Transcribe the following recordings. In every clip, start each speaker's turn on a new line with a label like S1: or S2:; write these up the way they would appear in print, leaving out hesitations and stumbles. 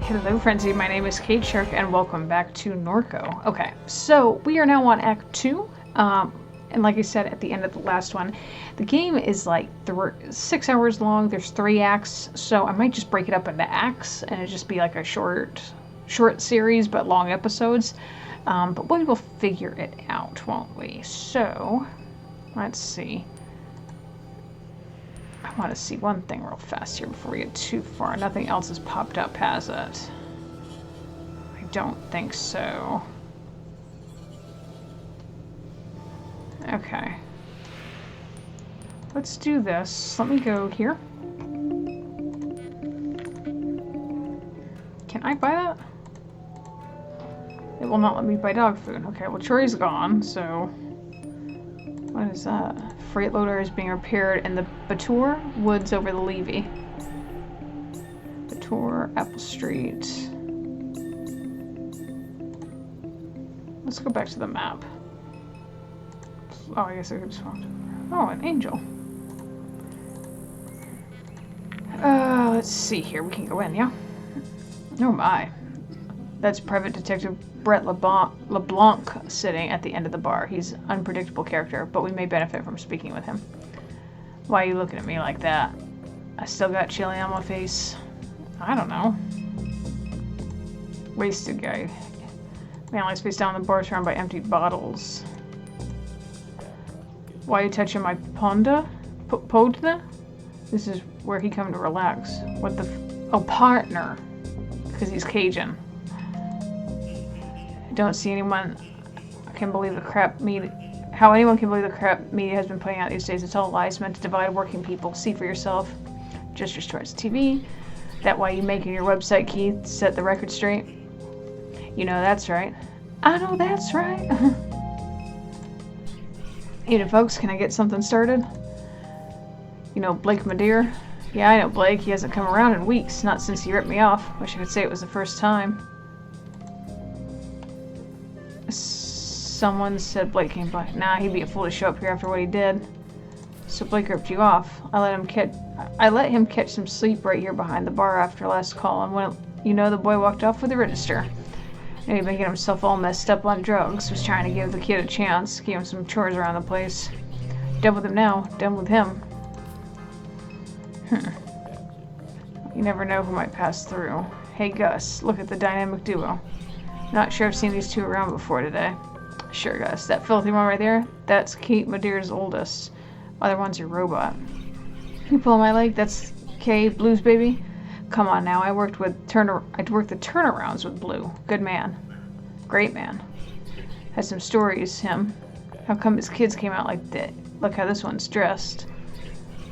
S1: Hello Frenzy, my name is Kate Shark and welcome back to NORCO. Okay, so we are now on Act 2, and like I said at the end of the last one, the game is like 6 hours long, there's 3 acts, so I might just break it up into acts and it'd just be like a short series but long episodes, but we will figure it out, won't we? So, let's see. I want to see one thing real fast here before we get too far. Nothing else has popped up, has it? I don't think so. Okay. Let's do this. Let me go here. Can I buy that? It will not let me buy dog food. Okay, well Troy's gone, so... What is that? Freight loader is being repaired in the Batur woods over the Levy. Batur, Apple Street. Let's go back to the map. Oh, I guess I could just find. Oh, an angel. Let's see here. We can go in, yeah? Oh my. That's Private Detective Brett LeBlanc sitting at the end of the bar. He's an unpredictable character, but we may benefit from speaking with him. Why are you looking at me like that? I still got chili on my face. I don't know. Wasted guy. Man lies face down on the bar surrounded by empty bottles. Why are you touching my ponda? Podna? This is where he come to relax. What the oh, partner. Because he's Cajun. Don't see anyone can believe the crap media. How anyone can believe the crap media has been putting out these days. It's all lies meant to divide working people. See for yourself. Gestures towards TV. That why you making your website, Keith? Set the record straight. You know that's right. I know that's right. Hey, folks, can I get something started? You know Blake Madeir? Yeah, I know Blake. He hasn't come around in weeks. Not since he ripped me off. Wish I could say it was the first time. Someone said Blake came by. Nah, he'd be a fool to show up here after what he did. So Blake ripped you off. I let him catch some sleep right here behind the bar after last call, and when the boy walked off with the register. He'd been getting himself all messed up on drugs. Was trying to give the kid a chance, give him some chores around the place. Done with him now. Done with him. You never know who might pass through. Hey Gus, look at the dynamic duo. Not sure I've seen these two around before today. Sure, Gus. That filthy one right there? That's Kate Madeir's oldest. Other one's your robot. You pull my leg? That's Kay, Blue's baby? Come on now. I worked the turnarounds with Blue. Good man. Great man. Had some stories, him. How come his kids came out like that? Look how this one's dressed.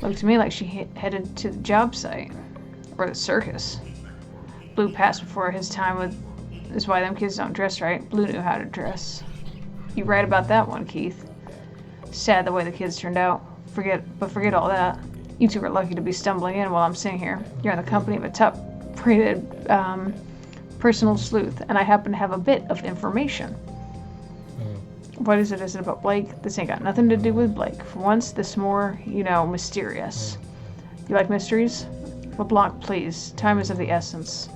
S1: Looked to me like she headed to the job site. Or the circus. Blue passed before his time with... Is why them kids don't dress right. Blue knew how to dress. You right about that one, Keith. Sad the way the kids turned out. Forget all that. You two are lucky to be stumbling in while I'm sitting here. You're in the company of a top-rated personal sleuth, and I happen to have a bit of information. What is it? Is it about Blake? This ain't got nothing to do with Blake. For once, this more, mysterious. You like mysteries? LeBlanc, please. Time is of the essence.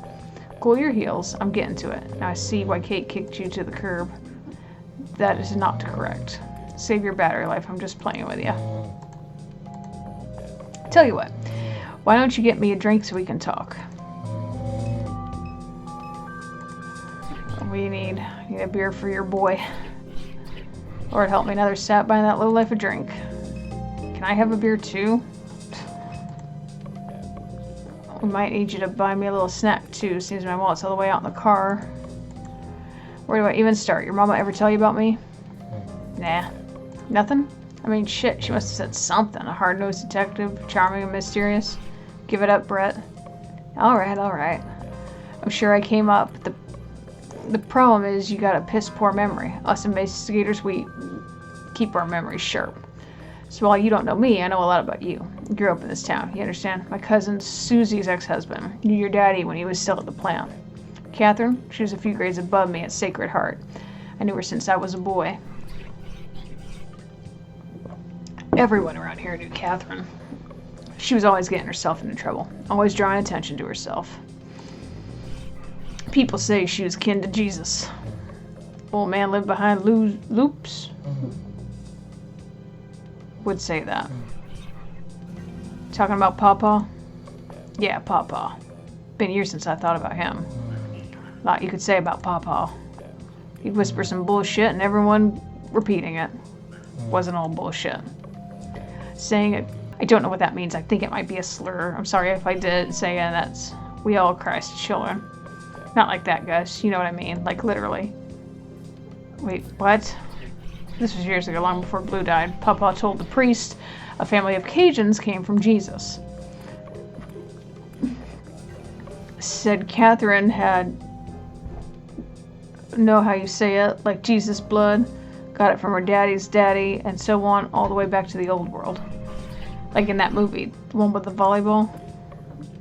S1: Cool your heels. I'm getting to it. Now I see why Kate kicked you to the curb. That is not correct. Save your battery life. I'm just playing with you. Tell you what. Why don't you get me a drink so we can talk? We need a beer for your boy. Lord help me, another sap buying that lowlife a drink. Can I have a beer too? We might need you to buy me a little snack too. Seems my wallet's all the way out in the car. Where do I even start? Your mama ever tell you about me? Nah. Nothing? I mean, shit, she must have said something. A hard-nosed detective, charming and mysterious. Give it up, Brett. Alright. I'm sure I came up. The problem is you got a piss-poor memory. Us investigators, we keep our memories sharp. So while you don't know me, I know a lot about you. I grew up in this town, you understand? My cousin Susie's ex-husband knew your daddy when he was still at the plant. Catherine, she was a few grades above me at Sacred Heart. I knew her since I was a boy. Everyone around here knew Catherine. She was always getting herself into trouble, always drawing attention to herself. People say she was kin to Jesus. Old man lived behind loops. Would say that. Talking about Pawpaw? Yeah, Pawpaw. Been years since I thought about him. A lot you could say about Pawpaw. He'd whisper some bullshit and everyone repeating it. Wasn't all bullshit. Saying it, I don't know what that means. I think it might be a slur. I'm sorry if I did say it. That's, we all Christ's children. Not like that, Gus. You know what I mean. Like, literally. Wait, what? This was years ago, long before Blue died. Pawpaw told the priest a family of Cajuns came from Jesus. Said Catherine had, know how you say it, like Jesus blood. Got it from her daddy's daddy, and so on, all the way back to the old world. Like in that movie, the one with the volleyball.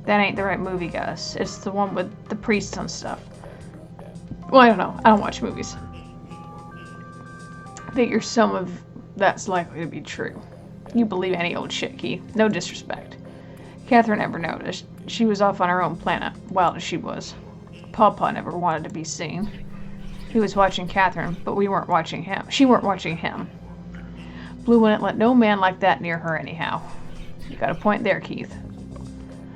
S1: That ain't the right movie, Gus. It's the one with the priests and stuff. Well, I don't know. I don't watch movies. I figure some of that's likely to be true. You believe any old shit, Keith. No disrespect. Catherine never noticed. She was off on her own planet, wild as she was. Pawpaw never wanted to be seen. He was watching Catherine, but we weren't watching him. She weren't watching him. Blue wouldn't let no man like that near her anyhow. You got a point there, Keith.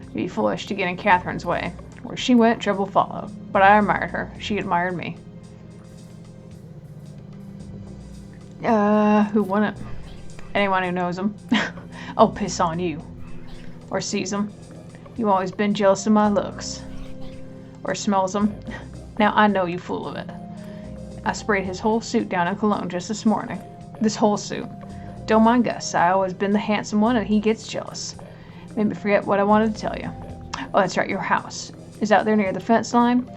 S1: You'd be foolish to get in Catherine's way. Where she went, trouble followed. But I admired her. She admired me. Who wouldn't? Anyone who knows him. I'll piss on you. Or sees him. You've always been jealous of my looks. Or smells him. Now I know you full of it. I sprayed his whole suit down in cologne just this morning. This whole suit. Don't mind Gus. I always been the handsome one and he gets jealous. Made me forget what I wanted to tell you. Oh, that's right, your house. Is out there near the fence line?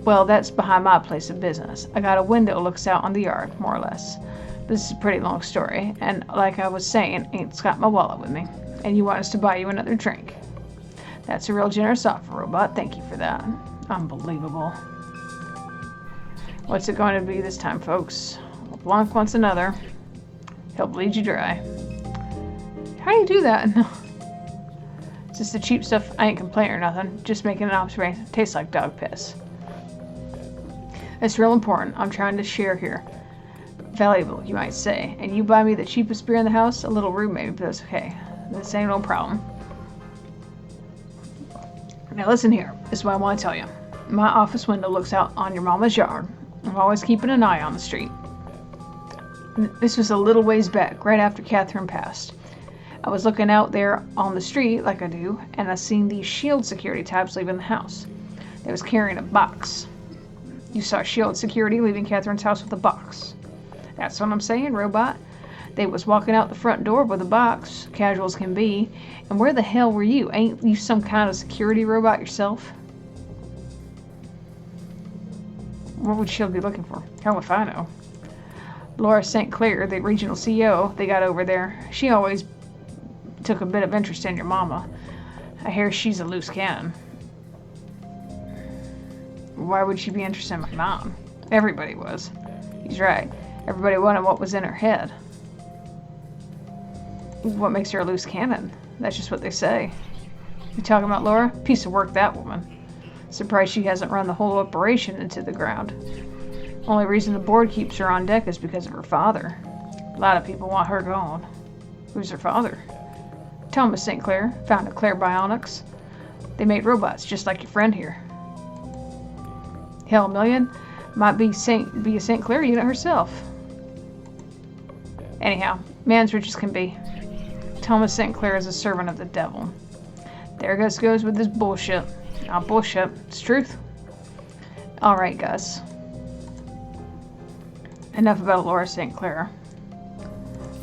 S1: Well, that's behind my place of business. I got a window looks out on the yard, more or less. This is a pretty long story, and like I was saying, Aunt's got my wallet with me, and you want us to buy you another drink. That's a real generous offer, Robot. Thank you for that. Unbelievable. What's it going to be this time, folks? LeBlanc wants another. He'll bleed you dry. How do you do that? No. It's just the cheap stuff. I ain't complaining or nothing. Just making an observation. It tastes like dog piss. It's real important. I'm trying to share here. Valuable, you might say. And you buy me the cheapest beer in the house? A little rude maybe, but that's okay. This ain't no problem. Now listen here. This is what I want to tell you. My office window looks out on your mama's yard. I'm always keeping an eye on the street. This was a little ways back, right after Catherine passed. I was looking out there on the street, like I do, and I seen these SHIELD security types leaving the house. They was carrying a box. You saw SHIELD security leaving Catherine's house with a box. That's what I'm saying, Robot. They was walking out the front door with a box, casual as can be. And where the hell were you? Ain't you some kind of security robot yourself? What would SHIELD be looking for? Hell if I know. Laura St. Clair, the regional CEO they got over there, she always took a bit of interest in your mama. I hear she's a loose cannon. Why would she be interested in my mom? Everybody was. He's right. Everybody wanted what was in her head. What makes her a loose cannon? That's just what they say. You talking about Laura? Piece of work, that woman. Surprised she hasn't run the whole operation into the ground. Only reason the board keeps her on deck is because of her father. A lot of people want her gone. Who's her father? Thomas St. Clair, founded Claire Bionics. They made robots just like your friend here. Hell, a million might be a St. Clair unit herself. Anyhow, man's rich as can be. Thomas St. Clair is a servant of the devil. There Gus goes with this bullshit. Not bullshit, it's truth. Alright, Gus. Enough about Laura St. Clair.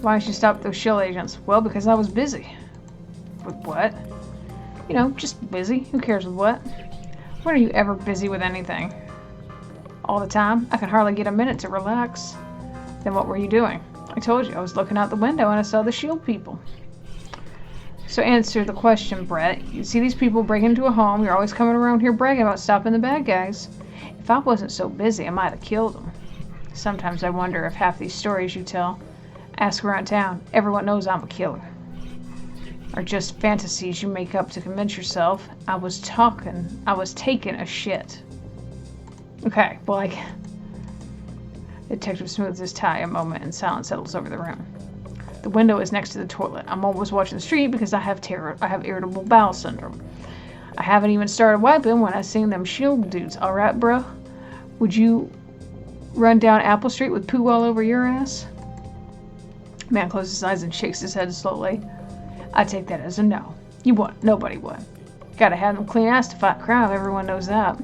S1: Why did you stop those SHIELD agents? Well, because I was busy. With what? You know, just busy. Who cares with what? When are you ever busy with anything? All the time? I can hardly get a minute to relax. Then what were you doing? I told you, I was looking out the window and I saw the SHIELD people. So answer the question, Brett. You see these people break into a home, you're always coming around here bragging about stopping the bad guys. If I wasn't so busy, I might have killed them. Sometimes I wonder if half these stories you tell, ask around town, everyone knows I'm a killer. Or just fantasies you make up to convince yourself I was taking a shit. Okay, well, Detective smooths his tie a moment and silence settles over the room. The window is next to the toilet. I'm always watching the street because I have irritable bowel syndrome. I haven't even started wiping when I seen them shield dudes. All right, bro? Would you run down Apple Street with poo all over your ass? Man closes his eyes and shakes his head slowly. I take that as a no. You wouldn't. Nobody would. Gotta have them clean ass to fight crime. Everyone knows that.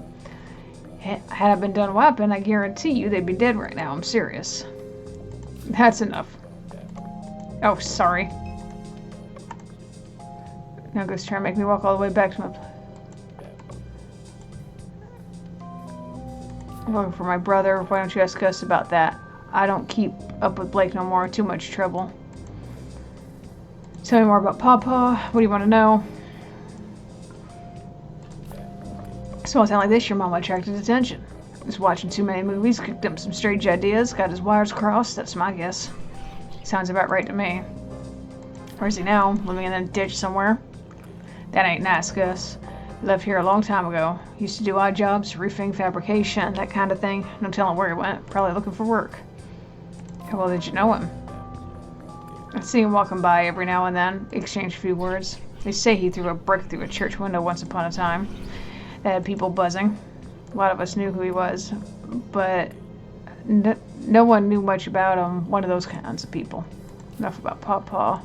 S1: Had I been done wiping, I guarantee you they'd be dead right now. I'm serious. That's enough. Oh, sorry. Now Gus trying to make me walk all the way back to my place. I'm looking for my brother. Why don't you ask Gus about that? I don't keep up with Blake no more. Too much trouble. Tell me more about Papa. What do you want to know? Small town like this, your mama attracted attention. Was watching too many movies, cooked up some strange ideas, got his wires crossed. That's my guess. Sounds about right to me. Where's he now? Living in a ditch somewhere? That ain't nice, Gus. He left here a long time ago. Used to do odd jobs, roofing, fabrication, that kind of thing. No telling where he went. Probably looking for work. How well did you know him? I see him walking by every now and then. Exchange a few words. They say he threw a brick through a church window once upon a time. That had people buzzing. A lot of us knew who he was, but no one knew much about him. One of those kinds of people. Enough about Papa.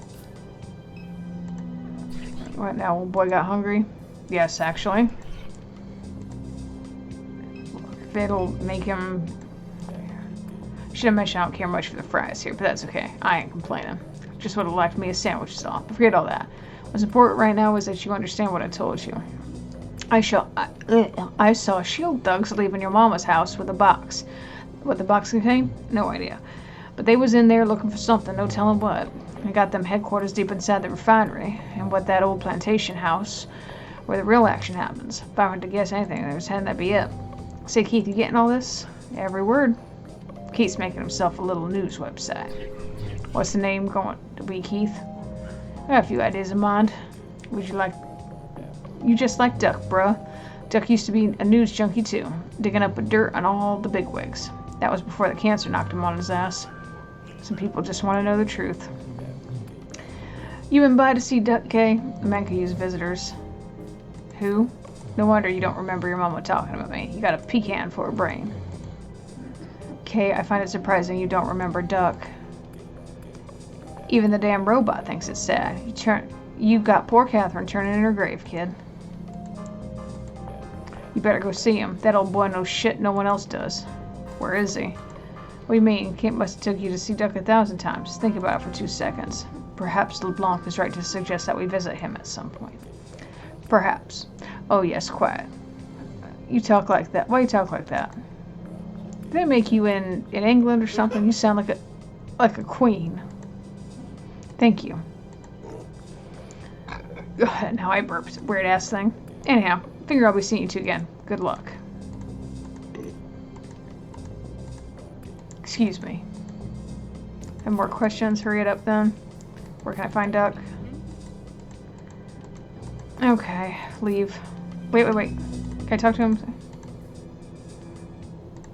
S1: What now? Old boy got hungry? Yes, actually. If it'll make him... Should have mentioned I don't care much for the fries here, but that's okay. I ain't complaining. Just would have liked me a sandwich is all. But forget all that. What's important right now is that you understand what I told you. I saw shield thugs leaving your mama's house with a box. What the box contained? No idea. But they was in there looking for something, no telling what. I got them headquarters deep inside the refinery, and what that old plantation house, where the real action happens. If I were to guess anything, there was that'd be it. Say, Keith, you getting all this? Every word. Keith's making himself a little news website. What's the name going to be, Keith? I got a few ideas in mind. Would you like... You just like Duck, bruh. Duck used to be a news junkie, too. Digging up dirt on all the bigwigs. That was before the cancer knocked him on his ass. Some people just want to know the truth. You been by to see Duck, Kay? The man could use visitors. Who? No wonder you don't remember your mama talking about me. You got a pecan for a brain. Kay, I find it surprising you don't remember Duck. Even the damn robot thinks it's sad. You got poor Catherine turning in her grave, kid. You better go see him. That old boy knows shit no one else does. Where is he? What do you mean? Kate must have took you to see Duck 1,000 times. Think about it for 2 seconds. Perhaps LeBlanc is right to suggest that we visit him at some point. Perhaps. Oh yes, quiet. You talk like that. Why you talk like that? Did they make you in England or something? You sound like a queen. Thank you. Now I burped. Weird ass thing. Anyhow, figure I'll be seeing you two again. Good luck. Excuse me. Have more questions? Hurry it up then. Where can I find Duck? Okay, leave. Wait. Can I talk to him?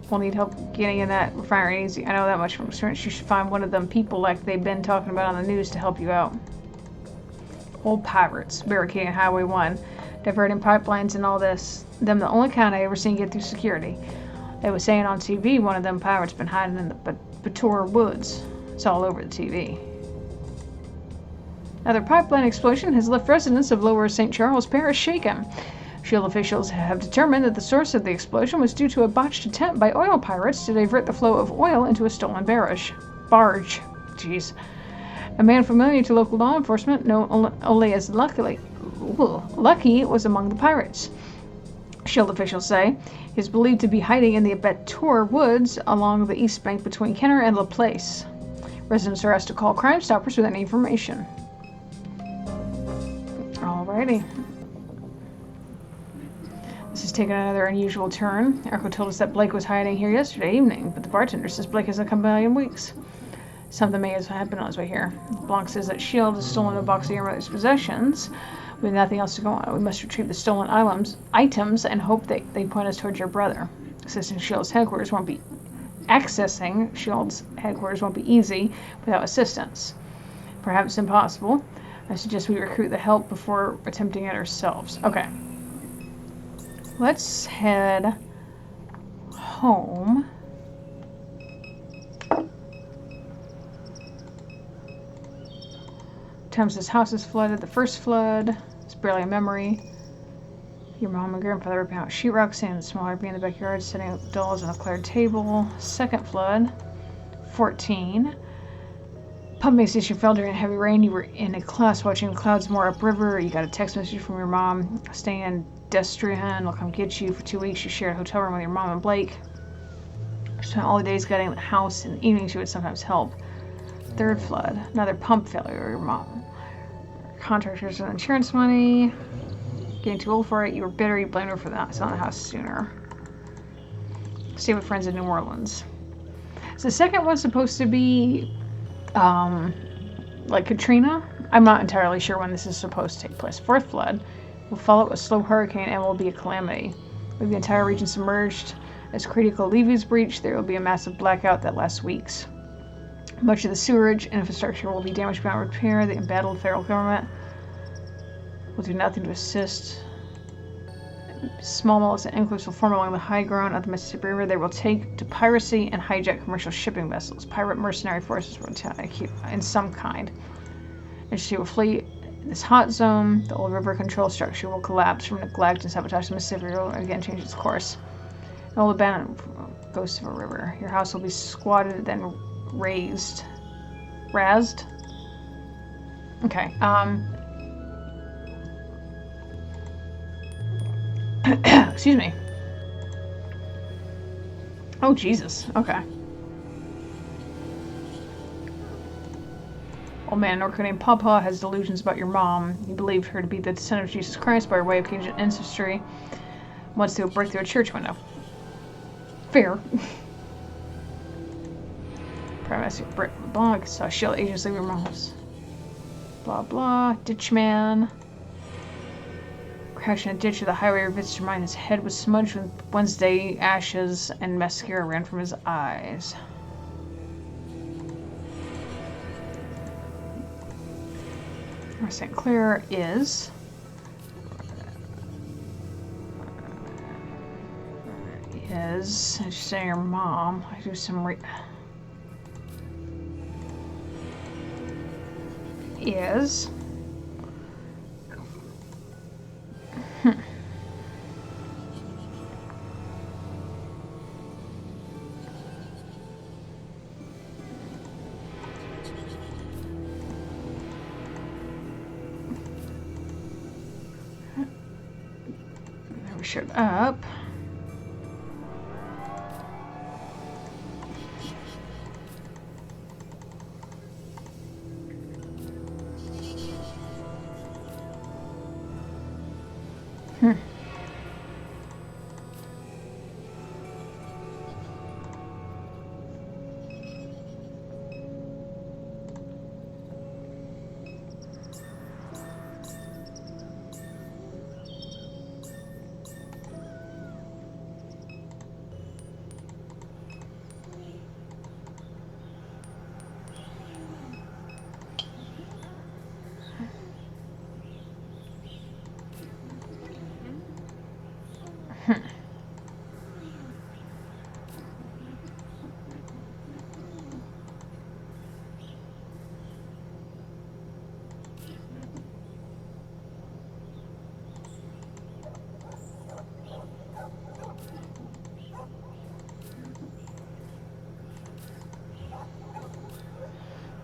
S1: We'll need help getting in that refinery easy. I know that much from experience. You should find one of them people like they've been talking about on the news to help you out. Old pirates barricading Highway 1, diverting pipelines and all this. Them the only kind I ever seen get through security. They was saying on TV one of them pirates been hiding in the Bator Woods. It's all over the TV. Another pipeline explosion has left residents of Lower St. Charles Parish shaken. Shield officials have determined that the source of the explosion was due to a botched attempt by oil pirates to divert the flow of oil into a stolen barge. Jeez. A man familiar to local law enforcement, known only as Lucky, was among the pirates. Shield officials say he is believed to be hiding in the Bator Woods along the east bank between Kenner and LaPlace. Residents are asked to call Crime Stoppers with any information. Alrighty. This is taking another unusual turn. Echo told us that Blake was hiding here yesterday evening, but the bartender says Blake hasn't come by in weeks. Something may have happened on his way here. Blanc says that Shield has stolen a box of your mother's possessions. With nothing else to go on, we must retrieve the stolen items and hope they point us towards your brother. Accessing Shield's headquarters won't be easy without assistance. Perhaps impossible. I suggest we recruit the help before attempting it ourselves. Okay. Let's head home. Thames' house is flooded. The first flood is barely a memory. Your mom and grandfather ripping out sheetrock, sand and small RV in the backyard, setting up dolls on a cleared table. Second flood, 14. Pumping station fell during heavy rain. You were in a class watching clouds more upriver. You got a text message from your mom. Staying in Destrian. I'll come get you. For 2 weeks, you shared a hotel room with your mom and Blake. Spent all the days getting the house. In the evenings, you would sometimes help. Third flood. Another pump failure. Your mom. Contractors and insurance money. Getting too old for it. You were bitter. You blamed her for not selling the house sooner. Stay with friends in New Orleans. So the second one's supposed to be like Katrina. I'm not entirely sure when this is supposed to take place. Fourth flood will follow a slow hurricane and will be a calamity. With the entire region submerged, as critical levees breach, there will be a massive blackout that lasts weeks. Much of the sewerage infrastructure will be damaged beyond repair. The embattled federal government will do nothing to assist. Small mills and anglers will form along the high ground of the Mississippi River. They will take to piracy and hijack commercial shipping vessels. Pirate mercenary forces will attack you in some kind. And she will flee this hot zone. The old river control structure will collapse from neglect and sabotage. The Mississippi River will again change its course. An old abandoned ghost of a river. Your house will be squatted, then razed. Razed? Okay, excuse me. Oh, Jesus. Okay. Old man NORCO named Papa has delusions about your mom. He believed her to be the descendant of Jesus Christ by way of Cajun ancestry. Wants to break through a church window. Fair. Privacy blah. Saw shield agents leave your mom's. Blah blah. Ditchman. Crashed in a ditch of the highway, visits your mind. His head was smudged with Wednesday ashes, and mascara ran from his eyes. Where St. Clair is. As you say, your mom. I do some is. Never showed up.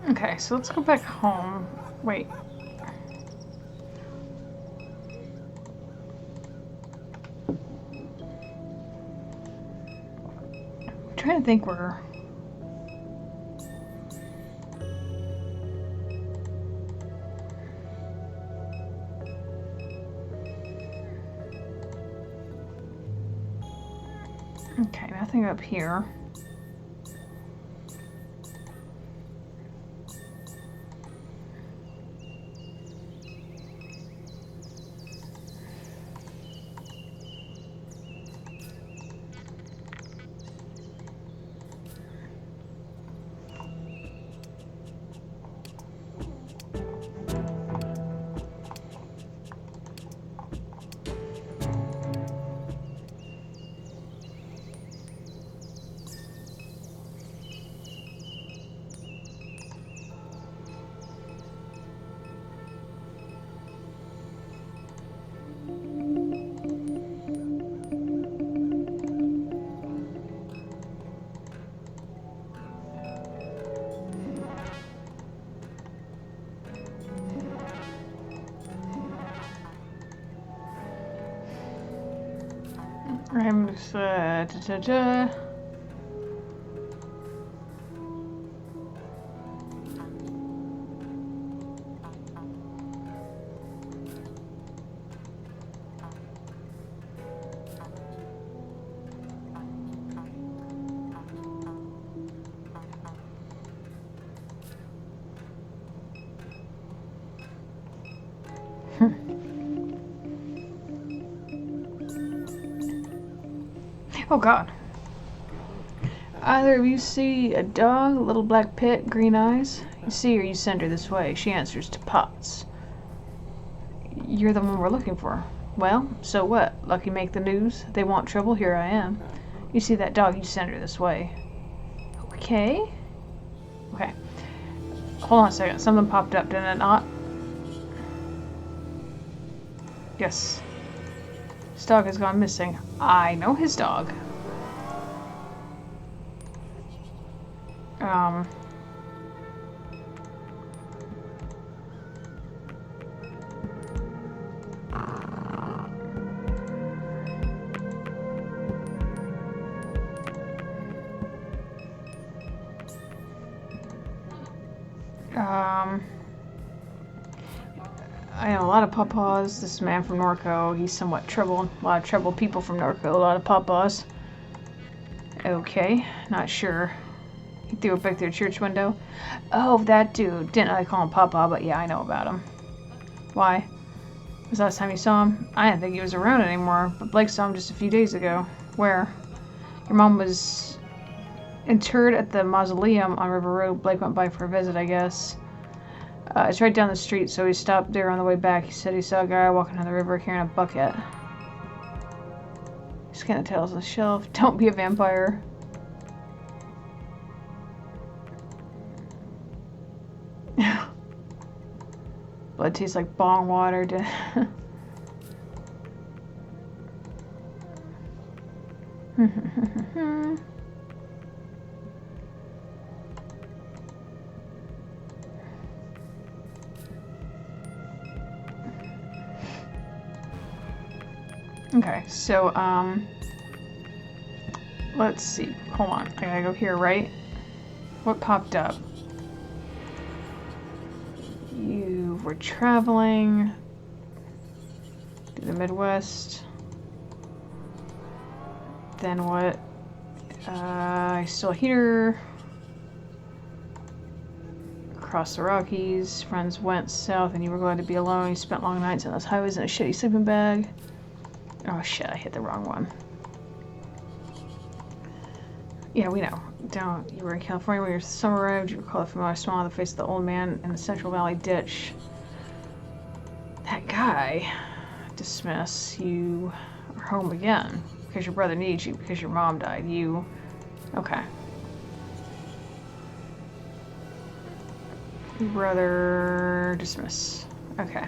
S1: Okay, so let's go back home. Wait. I'm trying to think where... Okay, nothing up here. I'm just, Oh god. Either of you see a dog, a little black pit, green eyes? You see her, you send her this way. She answers to Potts. You're the one we're looking for. Well, so what? Lucky make the news. They want trouble, here I am. You see that dog, you send her this way. Okay. Okay. Hold on a second. Something popped up, did it not? Yes. His dog has gone missing. I know his dog. I know a lot of pawpaws. This man from NORCO, he's somewhat troubled. A lot of troubled people from NORCO, a lot of pawpaws. Okay, not sure. He threw it back through a church window. Oh, that dude. Didn't I call him Papa, but yeah, I know about him. Why? Was the last time you saw him? I didn't think he was around anymore, but Blake saw him just a few days ago. Where? Your mom was interred at the mausoleum on River Road. Blake went by for a visit, I guess. It's right down the street, so he stopped there on the way back. He said he saw a guy walking on the river carrying a bucket. Scan the tales on the shelf. Don't be a vampire. Blood tastes like bong water. Okay, so, let's see. Hold on. I gotta go here, right? What popped up? You were traveling through the Midwest. Then what? I still here. Across the Rockies. Friends went south and you were glad to be alone. You spent long nights on those highways in a shitty sleeping bag. Oh shit, I hit the wrong one. Yeah, we know. Don't. You were in California when your summer arrived. You recall the familiar smile on the face of the old man in the Central Valley ditch. That guy. Dismiss. You are home again. Because your brother needs you. Because your mom died. You. Okay. Your brother. Dismiss. Okay.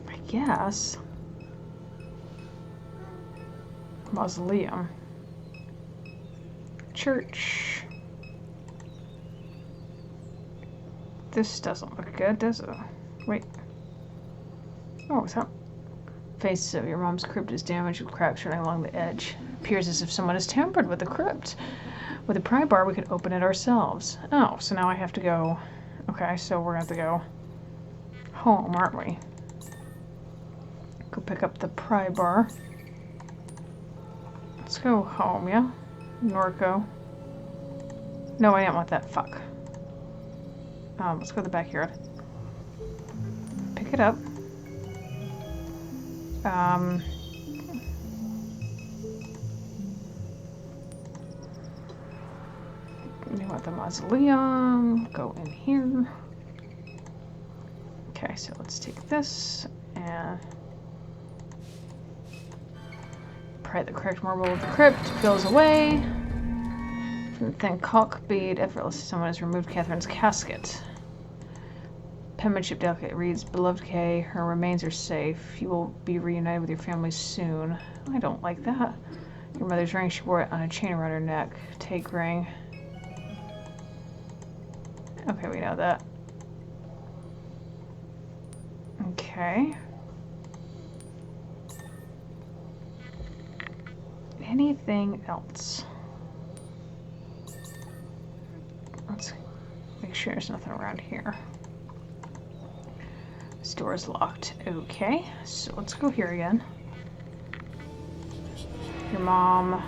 S1: I guess. Mausoleum. Church. This doesn't look good, does it? Wait. Oh, what's up? Face of your mom's crypt is damaged with cracks running along the edge. Appears as if someone has tampered with the crypt. With a pry bar, we could open it ourselves. Oh, so now I have to go. Okay, so we're gonna have to go home, aren't we? Go pick up the pry bar. Let's go home, yeah? NORCO. No, I didn't want that. Fuck. Let's go to the backyard. Pick it up. You want the mausoleum. Go in here. Okay, so let's take this and pry the correct marble of the crypt. Peels away. From the thin caulk bead, effortlessly someone has removed Catherine's casket. Penmanship delicate reads, Beloved Kay, her remains are safe. You will be reunited with your family soon. I don't like that. Your mother's ring, she wore it on a chain around her neck. Take ring. Okay, we know that. Okay. anything else? Let's make sure there's nothing around here. This door is locked. Okay, so let's go here again. Your mom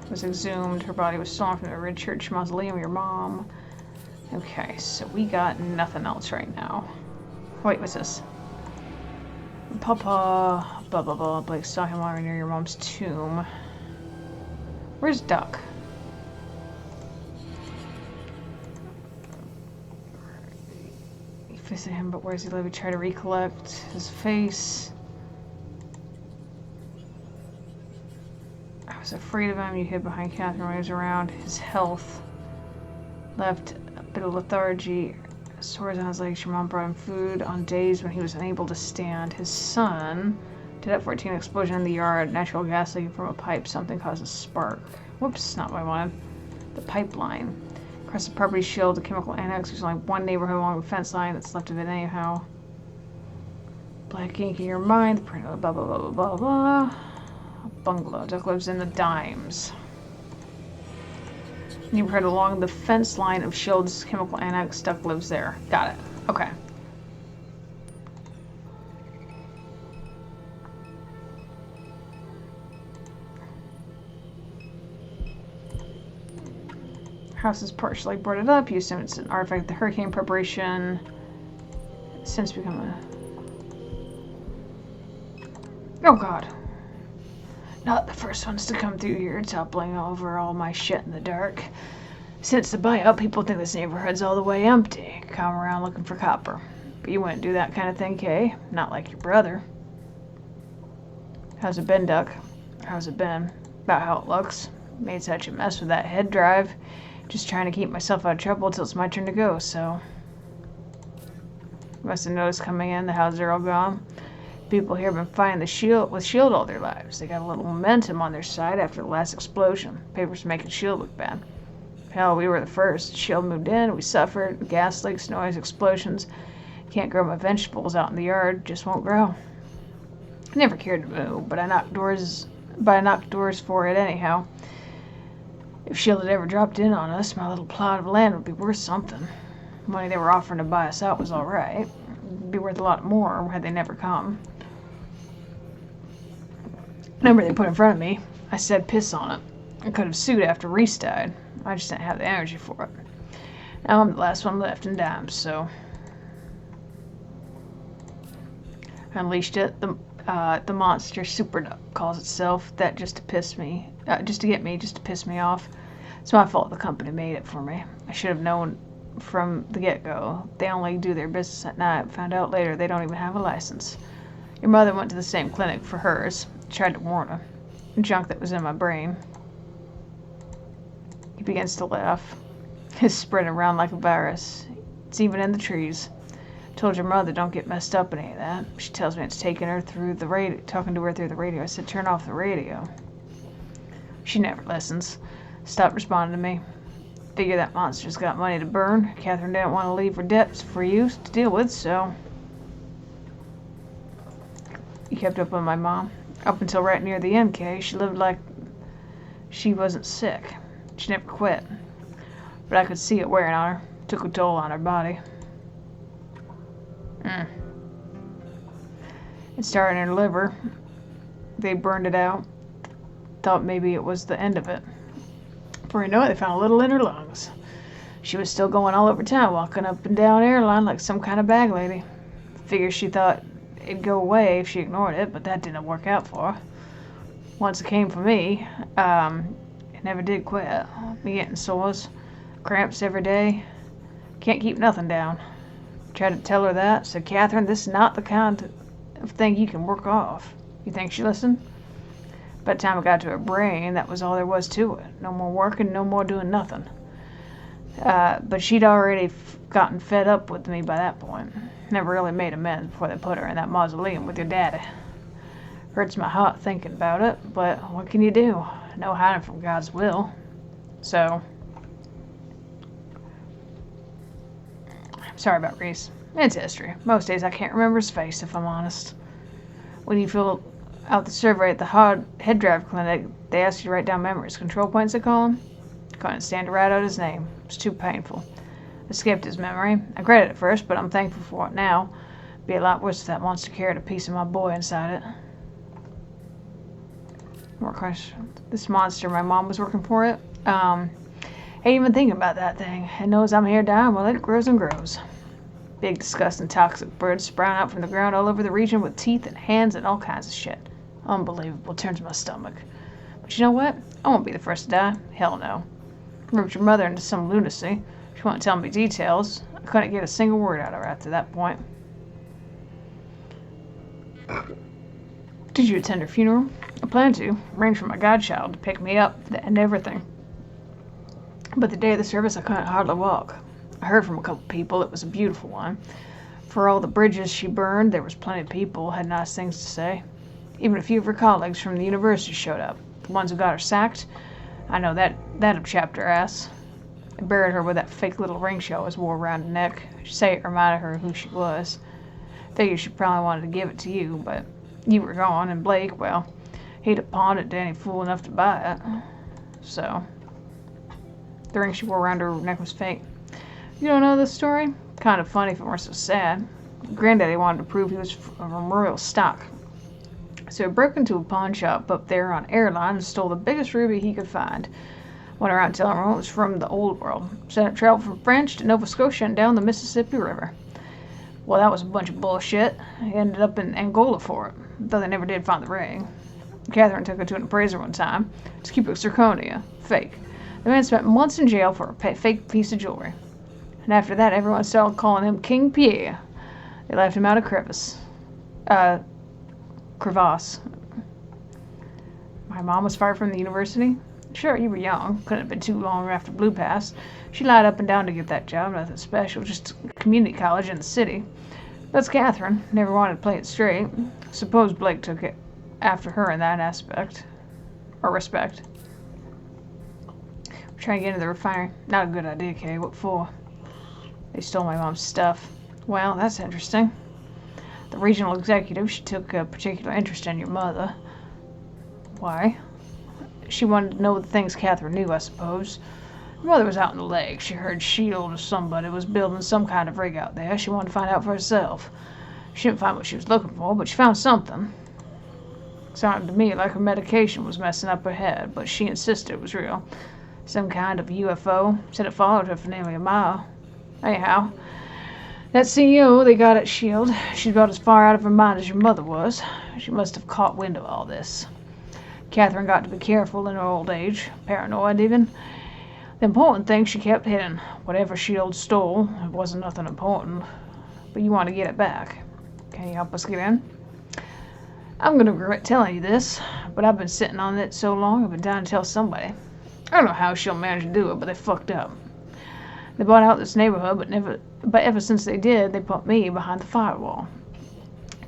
S1: was exhumed. Her body was stolen from the Red Church Mausoleum. Your mom. Okay, so we got nothing else right now. Wait, what's this? Papa, blah blah blah. Blake saw him while near your mom's tomb. Where's Duck? He visited him, but where's he live? He tried to recollect his face. I was afraid of him. You hid behind Catherine when he was around. His health left a bit of lethargy. Sores on his legs. Your mom brought him food on days when he was unable to stand. His son did at 14 explosion in the yard. Natural gas leaking from a pipe. Something caused a spark. Whoops, not what I wanted. The pipeline. Across the property shield, the chemical annex. There's only one neighborhood along the fence line that's left of it anyhow. Black ink in your mind. The print of blah blah blah blah blah blah. Bungalow. Duck lives in the Dimes. Neighborhood along the fence line of Shield's chemical annex. Duck lives there. Got it. Okay. House is partially boarded up. You assume it's an artifact of the hurricane preparation. Since become a... Oh god. Not the first ones to come through here, toppling over all my shit in the dark. Since the buyout, people think this neighborhood's all the way empty. Come around looking for copper. But you wouldn't do that kind of thing, Kay. Not like your brother. How's it been, Duck? How's it been? About how it looks. Made such a mess with that head drive. Just trying to keep myself out of trouble till it's my turn to go, so... Must have noticed coming in, the houses are all gone. People here have been fighting the shield all their lives. They got a little momentum on their side after the last explosion. Papers making shield look bad. Hell, we were the first. Shield moved in, we suffered. Gas leaks, noise, explosions. Can't grow my vegetables out in the yard. Just won't grow. I never cared to move, but I knocked doors for it anyhow. If Shield had ever dropped in on us, my little plot of land would be worth something. The money they were offering to buy us out was alright. It'd be worth a lot more had they never come. Number they put in front of me, I said piss on it. I could have sued after Reese died. I just didn't have the energy for it. Now I'm the last one left in Dimes, so... I unleashed it. The monster Super Duck calls itself. That just to piss me... just to piss me off. It's my fault the company made it for me. I should have known from the get-go. They only do their business at night. Found out later they don't even have a license. Your mother went to the same clinic for hers. Tried to warn her. Junk that was in my brain. He begins to laugh. It's spreading around like a virus. It's even in the trees. Told your mother don't get messed up in any of that. She tells me it's taking her through the radio, talking to her through the radio. I said turn off the radio. She never listens. Stopped responding to me. Figure that monster's got money to burn. Catherine didn't want to leave her debts for you to deal with, so... You kept up with my mom. Up until right near the end, Kay. She lived like she wasn't sick. She never quit. But I could see it wearing on her. Took a toll on her body. It started in her liver. They burned it out. Thought maybe it was the end of it. Before you know it, they found a little in her lungs. She was still going all over town, walking up and down airline like some kind of bag lady. Figured she thought it'd go away if she ignored it, but that didn't work out for her. Once it came for me, it never did quit. Me getting sores, cramps every day. Can't keep nothing down. Tried to tell her that. Said, Catherine, this is not the kind of thing you can work off. You think she listened? By the time it got to her brain, that was all there was to it. No more working, no more doing nothing. But she'd already gotten fed up with me by that point. Never really made amends before they put her in that mausoleum with your daddy. Hurts my heart thinking about it, but what can you do? No hiding from God's will. So, I'm sorry about Reese. It's history. Most days I can't remember his face, if I'm honest. When you feel Out the survey at the head drive clinic, they asked you to write down memories. Control points, they call them. Couldn't stand to write out his name. It was too painful. I skipped his memory. I cried at first, but I'm thankful for it now. It'd be a lot worse if that monster carried a piece of my boy inside it. More questions. This monster, my mom was working for it. Ain't even thinking about that thing. It knows I'm here dying while it grows and grows. Big, disgusting, toxic birds sprout out from the ground all over the region with teeth and hands and all kinds of shit. Unbelievable. Turns my stomach. But you know what? I won't be the first to die. Hell no. Ripped your mother into some lunacy. She won't tell me details. I couldn't get a single word out of her after that point. Did you attend her funeral? I planned to. Arranged for my godchild to pick me up and everything. But the day of the service, I couldn't hardly walk. I heard from a couple people it was a beautiful one. For all the bridges she burned, there was plenty of people who had nice things to say. Even a few of her colleagues from the university showed up. The ones who got her sacked. I know that upchapped her ass. I buried her with that fake little ring she always wore around her neck. She'd say it reminded her of who she was. Figured she probably wanted to give it to you, but you were gone, and Blake, well, he'd have pawned it to any fool enough to buy it. So, the ring she wore around her neck was fake. You don't know this story? Kind of funny if it weren't so sad. Granddaddy wanted to prove he was from royal stock. So he broke into a pawn shop up there on Airline and stole the biggest ruby he could find. Went around telling everyone it was from the old world. Said it traveled from French to Nova Scotia and down the Mississippi River. Well, that was a bunch of bullshit. He ended up in Angola for it, though they never did find the ring. Catherine took it to an appraiser one time to keep it zirconia, fake. The man spent months in jail for a fake piece of jewelry. And after that, everyone started calling him King Pierre. They left him out of crevasse. My mom was fired from the university. Sure, you were young. Couldn't have been too long after Blue passed. She lied up and down to get that job. Nothing special. Just a community college in the city. That's Catherine. Never wanted to play it straight. Suppose Blake took it after her in that aspect. Or respect. We're trying to get into the refinery. Not a good idea, Kay. What for? They stole my mom's stuff. Well, that's interesting. The regional executive, she took a particular interest in your mother. Why? She wanted to know the things Catherine knew, I suppose. Her mother was out in the lake. She heard Shield or somebody was building some kind of rig out there. She wanted to find out for herself. She didn't find what she was looking for, but she found something. Sounded to me like her medication was messing up her head, but she insisted it was real. Some kind of UFO. Said it followed her for nearly a mile. Anyhow, that CEO they got at S.H.I.E.L.D., she's about as far out of her mind as your mother was. She must have caught wind of all this. Catherine got to be careful in her old age, paranoid even. The important thing she kept hidden. Whatever S.H.I.E.L.D. stole, it wasn't nothing important. But you want to get it back. Can you help us get in? I'm going to regret telling you this, but I've been sitting on it so long I've been dying to tell somebody. I don't know how she'll manage to do it, but they fucked up. They bought out this neighborhood, but ever since they did, they put me behind the firewall.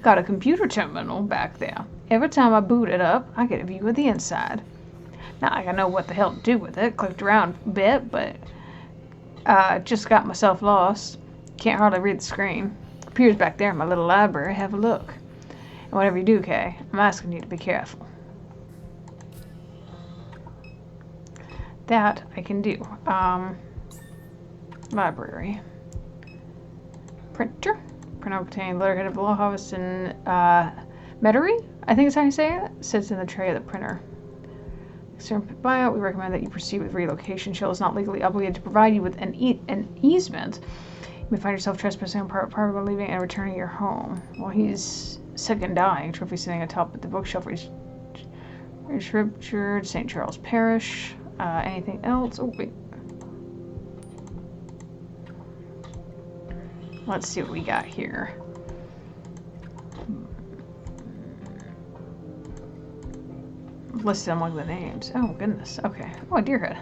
S1: Got a computer terminal back there. Every time I boot it up, I get a view of the inside. Not like I know what the hell to do with it. Clicked around a bit, but just got myself lost. Can't hardly read the screen. Computer's back there in my little library. Have a look. And whatever you do, Kay, I'm asking you to be careful. That I can do. Library. Printer. Printer obtained letterhead of the law office in Metairie, I think is how you say it. Sits in the tray of the printer. External buyout, we recommend that you proceed with relocation. Shell is not legally obligated to provide you with an easement. You may find yourself trespassing on private property while leaving and returning your home. While he's sick and dying, trophy sitting atop of the bookshelf. Richard, St. Charles Parish. Anything else? Oh, wait. Let's see what we got here. Listed among the names. Oh, goodness. Okay. Oh, Deerhead.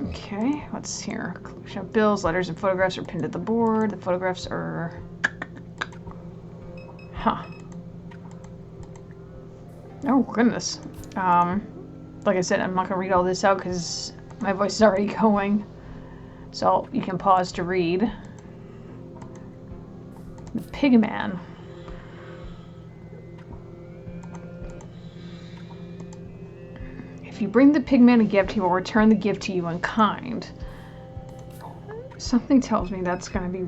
S1: Okay, what's here? Collection of bills, letters, and photographs are pinned to the board. The photographs are... Huh. Oh, goodness. Like I said, I'm not going to read all this out because my voice is already going. So you can pause to read. The Pigman. If you bring the pigman a gift, he will return the gift to you in kind. Something tells me that's going to be...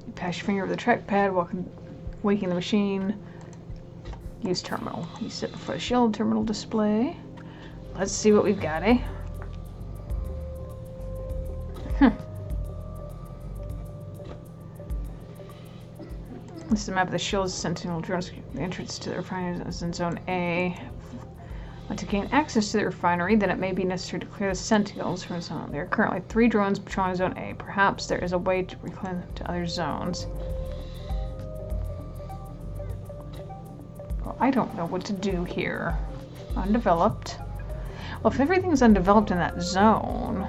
S1: You pass your finger over the trackpad, waking the machine. Use terminal. You sit before the shield terminal display. Let's see what we've got, eh? This is a map of the shield's sentinel drones. The entrance to the refinery is in Zone A. Want to gain access to the refinery, then it may be necessary to clear the sentinels from zone. There are currently 3 drones patrolling Zone A. Perhaps there is a way to reclaim them to other zones. Well, I don't know what to do here. Undeveloped. Well, if everything's undeveloped in that zone...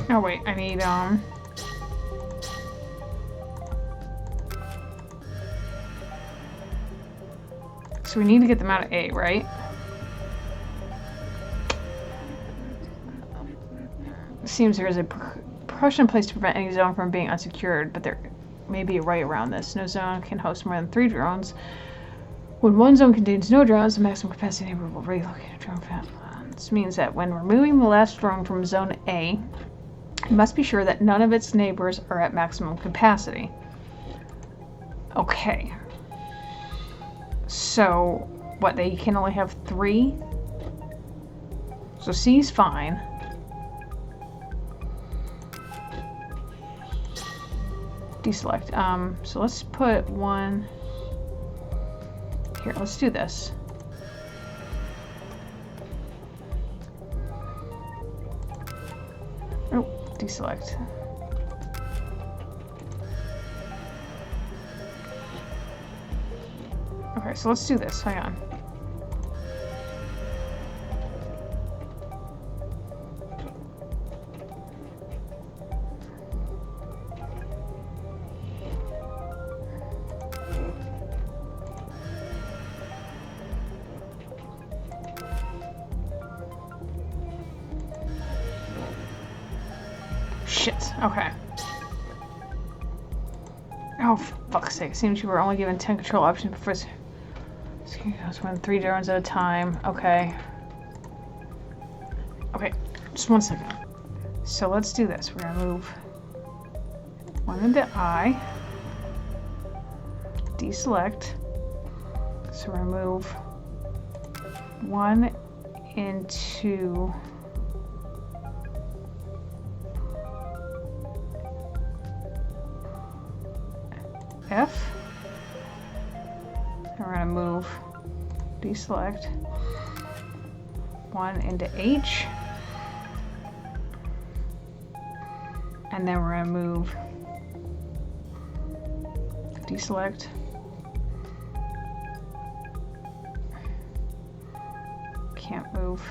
S1: Oh wait, I need, So we need to get them out of A, right? It seems there is a precaution in place to prevent any zone from being unsecured, but there may be a right around this. No zone can host more than 3 drones. When one zone contains no drones, the maximum capacity neighbor will relocate a drone family. This means that when removing the last drone from Zone A, you must be sure that none of its neighbors are at maximum capacity. Okay. So, what, they can only have 3? So C's fine. Deselect. So let's put 1... Here, let's do this. Oh, deselect. Okay, so let's do this. Hang on. Shit. Okay. Oh, for fuck's sake. It seems you were only given 10 control options before... Let's run 3 drones at a time. Okay. Okay, just 1 second. So let's do this. We're gonna move 1 into I. Deselect. So we're gonna move 1 into... F. And we're gonna move, deselect, 1 into H. And then we're gonna move, deselect, can't move.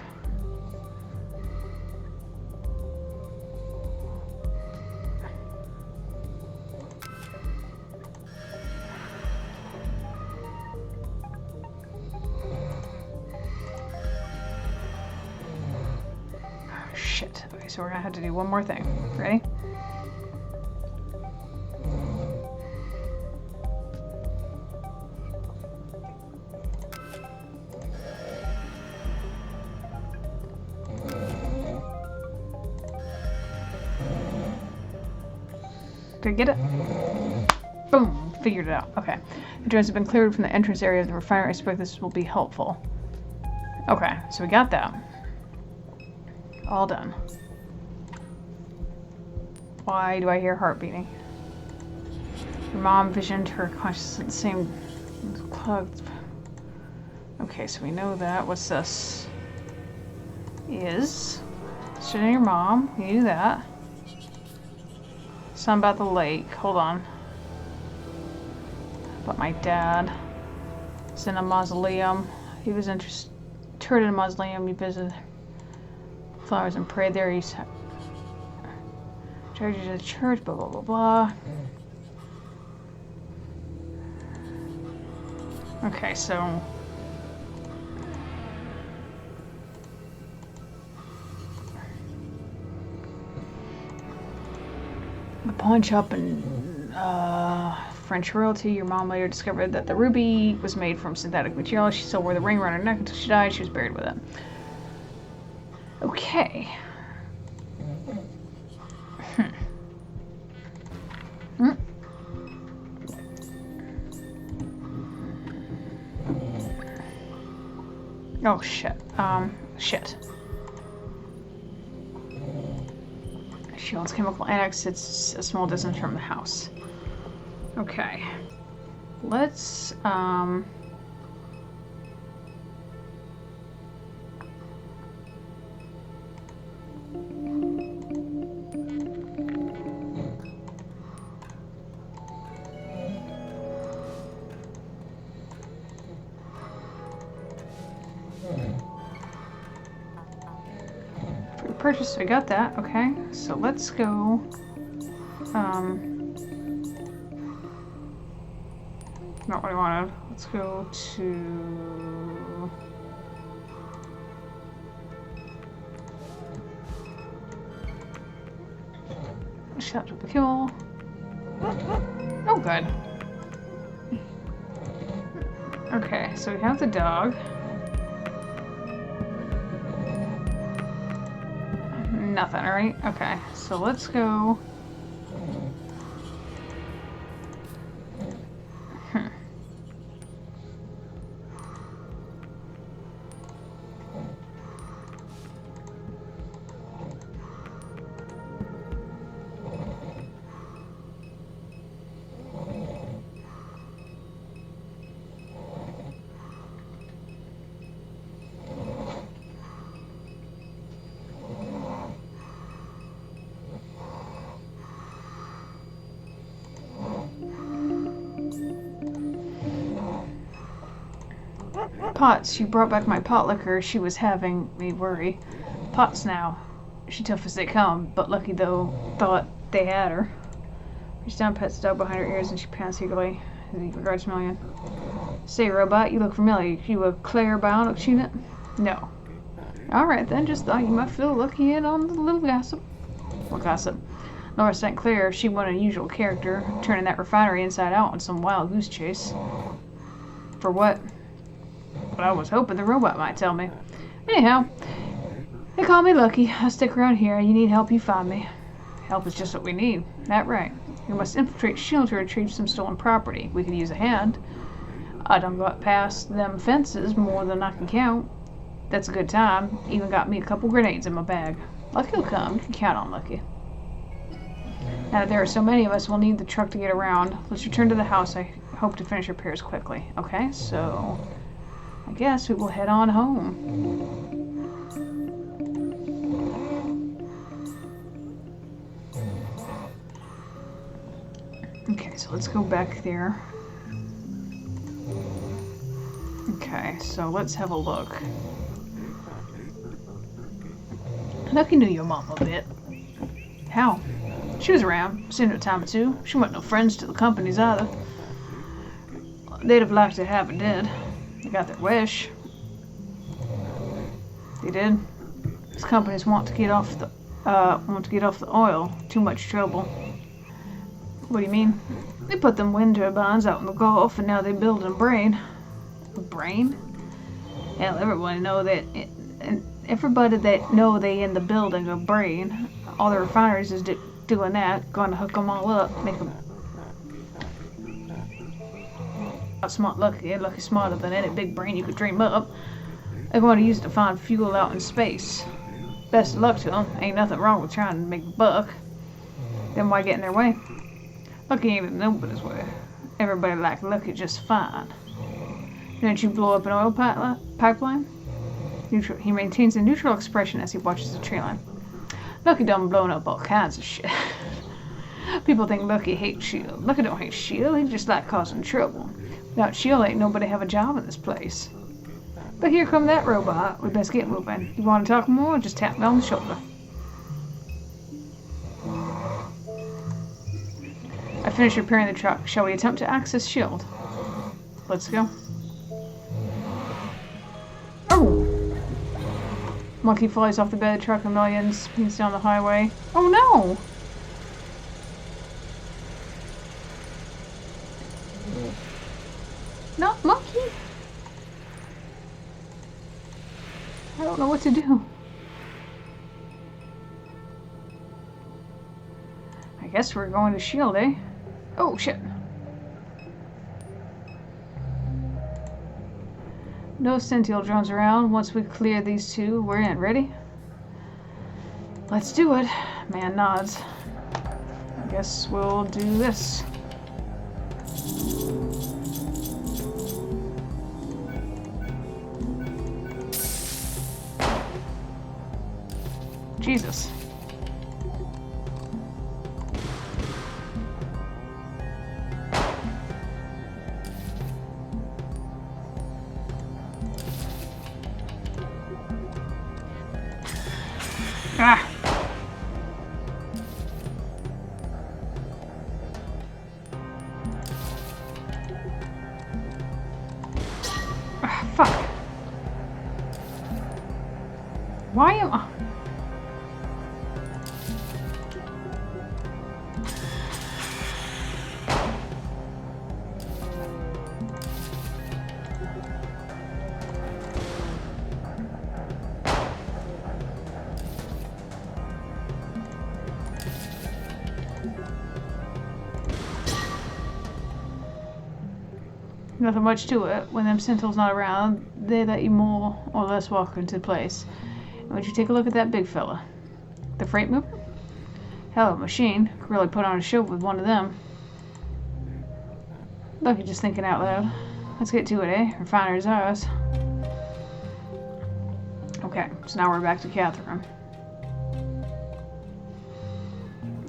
S1: Shit. Okay, so we're gonna have to do one more thing. Ready? Did I get it? Boom! Figured it out. Okay. The drones have been cleared from the entrance area of the refinery. I expect this will be helpful. Okay, so we got that. All done. Why do I hear heart beating? Your mom visioned her consciousness at the same cloud. Okay, so we know that. What's this? Is. Shooting your mom. You do that. Something about the lake. Hold on. About my dad. He's in a mausoleum. He was interred in a mausoleum. He visited flowers and prayed there. He's charges at church. Blah blah blah blah. Okay, so the pawn shop in French royalty. Your mom later discovered that the ruby was made from synthetic material. She still wore the ring around her neck until she died. She was buried with it. Okay. Oh shit. Shit. She owns chemical annex. It's a small distance from the house. Okay. Let's, purchase, I got that, okay. So let's go, not what I wanted. Let's go to... Shut up the kill. Oh, good. Okay, so we have the dog. Nothing, right? Okay, so let's go. Potts, you brought back my pot liquor. She was having me worry. Potts now. She tough as they come, but Lucky though thought they had her. Reached down, pets the dog behind her ears, and she pants eagerly. He regards Million. Say, robot, you look familiar. You a Claire bionic unit? No. Alright then, just thought you might feel lucky in on the little gossip. What gossip? Nora sent Claire. She won an unusual character, turning that refinery inside out on some wild goose chase. For what? But I was hoping the robot might tell me. Anyhow, they call me Lucky. I stick around here. You need help, you find me. Help is just what we need. That right. We must infiltrate S.H.I.E.L.D. to retrieve some stolen property. We could use a hand. I done got past them fences more than I can count. That's a good time. Even got me a couple grenades in my bag. Lucky'll come. You can count on Lucky. Now that there are so many of us, we'll need the truck to get around. Let's return to the house. I hope to finish repairs quickly. Okay, so I guess we will head on home. Okay, so let's go back there. Okay, so let's have a look. Lucky knew your mom a bit. How? She was around, seen her a time or two. She wasn't no friends to the companies either. They'd have liked to have her dead. They got their wish. They did. These companies want to get off the oil. Too much trouble. What do you mean? They put them wind turbines out in the Gulf, and now they build in Brain. Brain? Hell, everybody that know they in the building of Brain. All the refineries is doing that. Gonna hook them all up, make them smart. Lucky smarter than any big brain you could dream up. They're going to use it to find fuel out in space. Best of luck to them. Ain't nothing wrong with trying to make a buck. Then why get in their way? Lucky ain't in nobody's way. Everybody like Lucky just fine. Didn't you blow up an oil pipeline? Neutral. He maintains a neutral expression as he watches the tree line. Lucky done blown up all kinds of shit. People think Lucky hates S.H.I.E.L.D. Lucky don't hate S.H.I.E.L.D. He just like causing trouble. Without S.H.I.E.L.D. ain't nobody have a job in this place. But here come that robot. We best get moving. You want to talk more? Just tap me on the shoulder. I finished repairing the truck. Shall we attempt to access S.H.I.E.L.D.? Let's go. Oh! Monkey flies off the bed of the truck and millions speeds down the highway. Oh no! Not monkey! I don't know what to do. I guess we're going to S.H.I.E.L.D., eh? Oh, shit. No Sentinel drones around. Once we clear these two, we're in. Ready? Let's do it. Man nods. I guess we'll do this. Jesus. Ah. Ah, fuck. Why am I... Nothing much to it. When them Sentinels not around, they let you more or less walk into place. And would you take a look at that big fella? The freight mover? Hell of a machine. Could really put on a show with one of them. Lucky just thinking out loud. Let's get to it, eh? Refiner's ours. Okay, so now we're back to Catherine.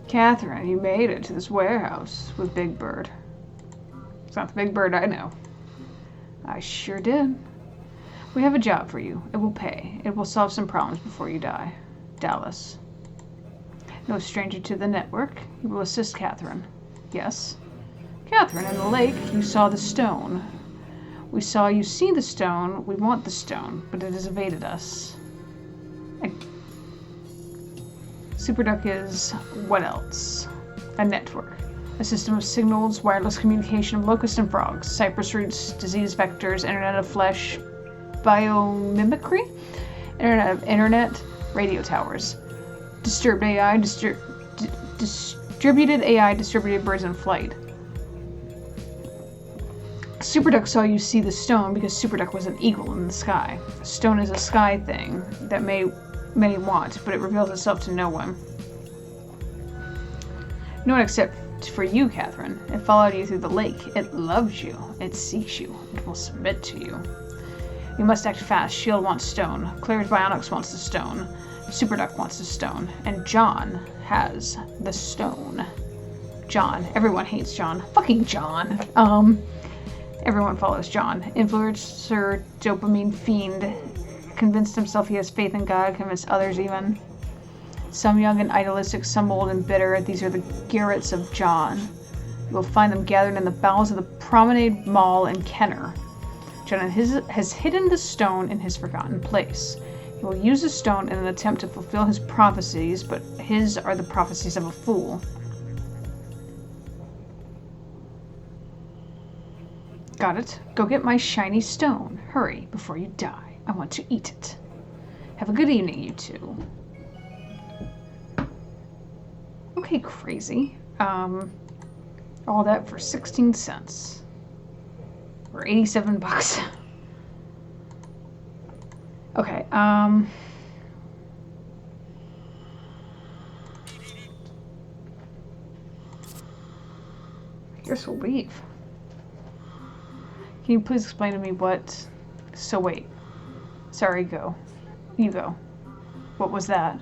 S1: Catherine, you made it to this warehouse with Big Bird. It's not the Big Bird I know. I sure did. We have a job for you. It will pay. It will solve some problems before you die. Dallas. No stranger to the network. You will assist Catherine. Yes. Catherine, in the lake, you saw the stone. We saw you see the stone. We want the stone, but it has evaded us. Superduck is what else? A network. A system of signals, wireless communication of locusts and frogs, cypress roots, disease vectors, internet of flesh, biomimicry, internet, radio towers, disturbed AI, distributed AI, distributed birds in flight. Superduck saw you see the stone because Superduck was an eagle in the sky. Stone is a sky thing that many want, but it reveals itself to no one. No one except for you, Catherine. It followed you through the lake. It loves you. It seeks you. It will submit to you. You must act fast. S.H.I.E.L.D. wants stone. Claire's Bionics wants the stone. Superduck wants the stone. And John has the stone. John. Everyone hates John. Fucking John. Everyone follows John. Influencer, dopamine fiend. Convinced himself he has faith in God. Convinced others even. Some young and idealistic, some old and bitter. These are the garrets of John. You will find them gathered in the bowels of the Promenade Mall in Kenner. John has hidden the stone in his forgotten place. He will use the stone in an attempt to fulfill his prophecies, but his are the prophecies of a fool. Got it? Go get my shiny stone. Hurry, before you die. I want to eat it. Have a good evening, you two. Okay, crazy. All that for 16 cents. Or 87 bucks. Okay, I guess we'll leave. Can you please explain to me what... So wait. Sorry, go. You go. What was that?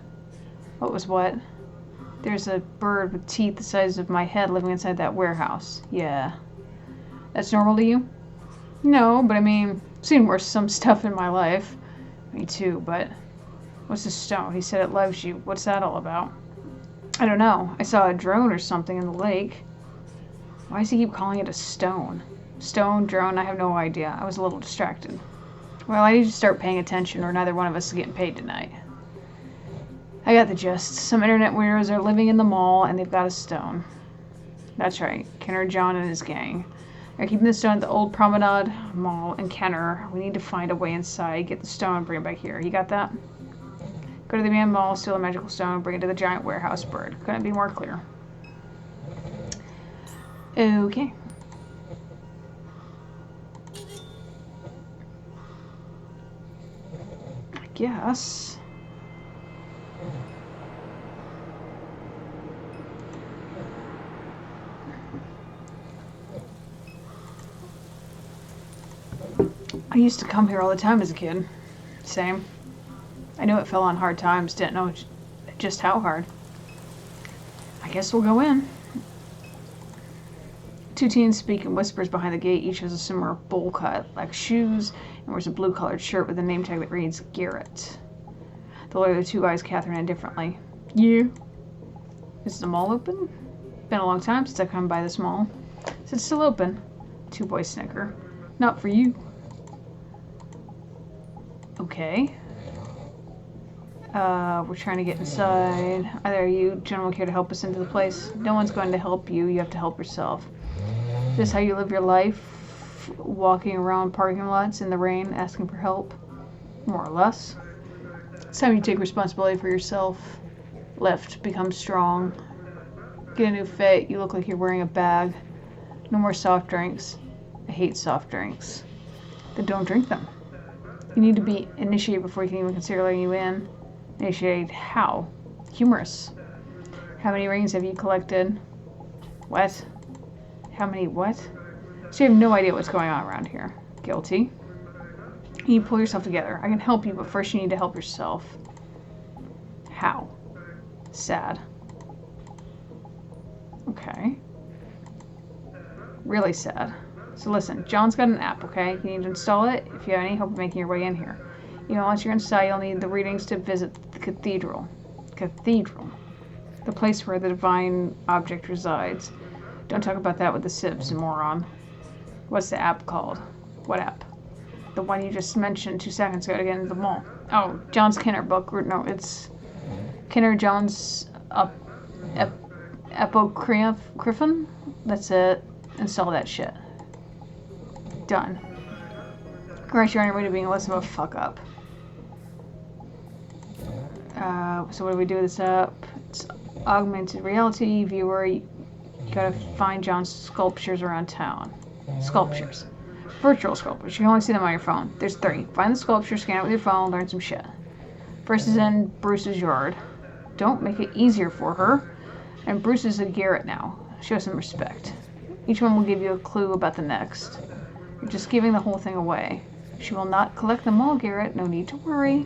S1: What was what? There's a bird with teeth the size of my head living inside that warehouse. Yeah. That's normal to you? No, but I mean, I've seen worse some stuff in my life. Me too, but... What's this stone? He said it loves you. What's that all about? I don't know. I saw a drone or something in the lake. Why does he keep calling it a stone? Stone, drone, I have no idea. I was a little distracted. Well, I need to start paying attention or neither one of us is getting paid tonight. I got the gist. Some internet weirdos are living in the mall and they've got a stone. That's right. Kenner John and his gang. They're keeping the stone at the old Promenade Mall in Kenner. We need to find a way inside, get the stone, and bring it back here. You got that? Go to the main mall, steal a magical stone, bring it to the giant warehouse bird. Couldn't be more clear. Okay. I guess. I used to come here all the time as a kid. Same. I knew it fell on hard times, didn't know just how hard. I guess we'll go in. Two teens speak in whispers behind the gate. Each has a similar bowl cut, like shoes, and wears a blue-colored shirt with a name tag that reads Garrett. The look of the two eyes Catherine indifferently. Yeah. Is the mall open? Been a long time since I've come by this mall. Is it still open? Two boys snicker. Not for you. Okay. We're trying to get inside. Either you gentlemen care to help us into the place? No one's going to help you. You have to help yourself. Is this how you live your life? Walking around parking lots in the rain, asking for help? More or less. It's time you take responsibility for yourself. Lift. Become strong. Get a new fit. You look like you're wearing a bag. No more soft drinks. I hate soft drinks. Then don't drink them. You need to be initiated before you can even consider letting you in. Initiated how? Humorous. How many rings have you collected? What? How many what? So you have no idea what's going on around here. Guilty. You need to pull yourself together. I can help you, but first you need to help yourself. How? Sad. Okay. Really sad. So listen, John's got an app, okay? You need to install it if you have any hope of making your way in here. You know, once you're inside, you'll need the readings to visit the cathedral. Cathedral. The place where the divine object resides. Don't talk about that with the Sibs, moron. What's the app called? What app? The one you just mentioned 2 seconds ago to get into the mall. Oh, John's Kenner book. No, it's Kenner John's Apocryphon? That's it. Install that shit. Done. Congrats, you're on your way to being less of a fuck up. So what do we do with this app? It's augmented reality viewer. You gotta find John's sculptures around town. Sculptures. Virtual sculptures. You can only see them on your phone. There's 3. Find the sculpture, scan it with your phone, learn some shit. First is in Bruce's yard. Don't make it easier for her. And Bruce is a Garrett now. Show some respect. Each one will give you a clue about the next. You're just giving the whole thing away. She will not collect them all, Garrett. No need to worry.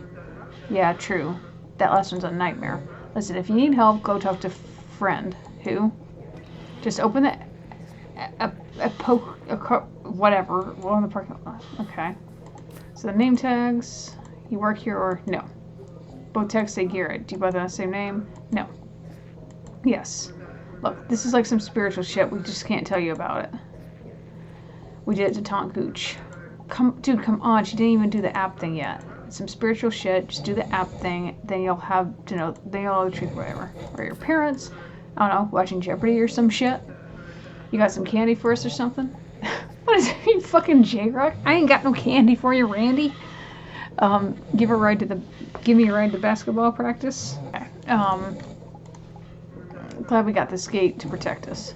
S1: Yeah, true. That last one's a nightmare. Listen, if you need help, go talk to friend. Who? Just open the... whatever. We're on the parking lot. Okay. So the name tags. You work here or... No. Both tags say Garrett. Do you both have the same name? No. Yes. Look, this is like some spiritual shit. We just can't tell you about it. We did it to Taunt Gooch. Dude, come on. She didn't even do the app thing yet. It's some spiritual shit. Just do the app thing. Then you'll have to know. Then you'll know the truth, whatever. Or your parents. I don't know. Watching Jeopardy or some shit. You got some candy for us or something? What is it? You fucking J-Rock? I ain't got no candy for you, Randy. Give me a ride to basketball practice. Okay. Glad we got this gate to protect us.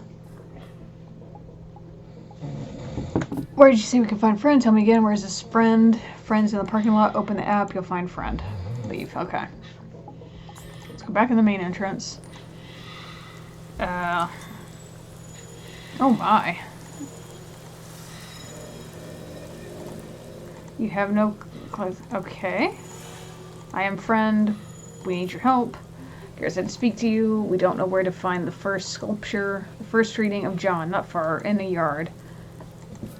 S1: Where did you say we can find friend? Tell me again, where's this friend? Friends in the parking lot. Open the app, you'll find friend. Leave. Okay. Let's go back in the main entrance. Oh my. You have no clothes. Okay. I am friend. We need your help. Here, I said to speak to you. We don't know where to find the first sculpture. The first reading of John, not far, in the yard.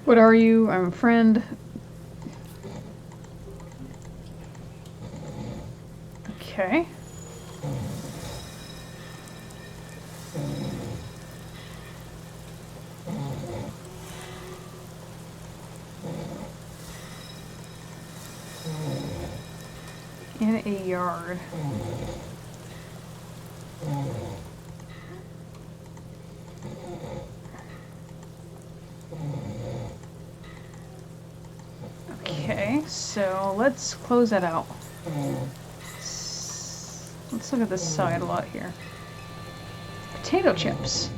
S1: What are you? I'm a friend. Okay. In a yard. Okay, so let's close that out. Let's look at this side a lot here. Potato chips.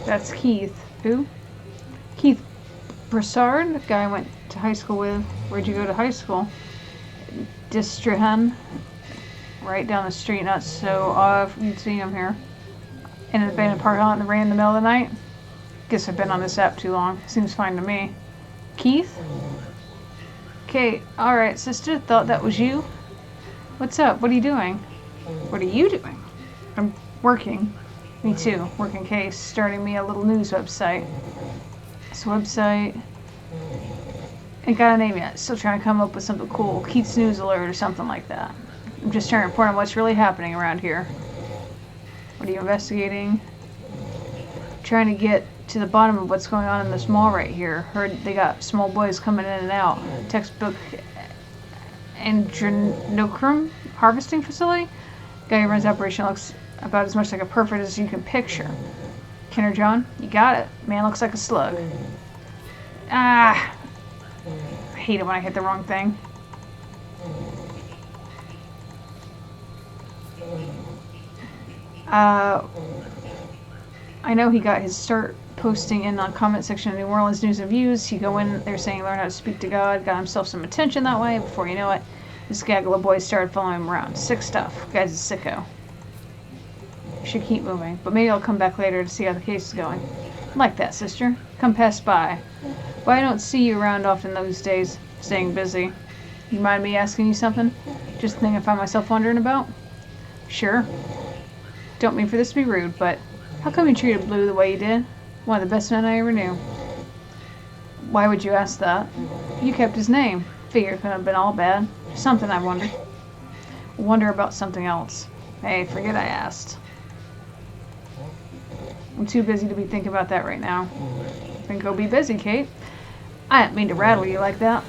S1: That's Keith. Who? Keith Broussard, the guy I went to high school with. Where'd you go to high school? Distrahan. Right down the street, not so off. You'd see him here. In an abandoned parking lot in the rain in the middle of the night. Guess I've been on this app too long. Seems fine to me. Keith? Okay, alright, sister. Thought that was you. What's up? What are you doing? What are you doing? I'm working. Me too. Working case. Starting me a little news website. This website... ain't got a name yet. Still trying to come up with something cool. Keith's News Alert or something like that. I'm just trying to report on what's really happening around here. What are you investigating? Trying to get to the bottom of what's going on in this mall right here. Heard they got small boys coming in and out. Textbook adrenochrome harvesting facility. Guy who runs the operation looks about as much like a pervert as you can picture. Kenner John, you got it. Man looks like a slug. Ah, I hate it when I hit the wrong thing. I know he got his start posting in on comment section of New Orleans News and Views. He go in there saying learn how to speak to God, got himself some attention that way. Before you know it, this gaggle of boys started following him around. Sick stuff. Guy's a sicko. Should keep moving, but maybe I'll come back later to see how the case is going. Like that, sister. Come pass by. But I don't see you around often those days. Staying busy. You mind me asking you something? Just a thing I find myself wondering about? Sure. Don't mean for this to be rude, but how come you treated Blue the way you did? One of the best men I ever knew. Why would you ask that? You kept his name. Figure it couldn't have been all bad. Something I wonder. Wonder about something else. Hey, forget I asked. I'm too busy to be thinking about that right now. Then go be busy, Kate. I didn't mean to rattle you like that.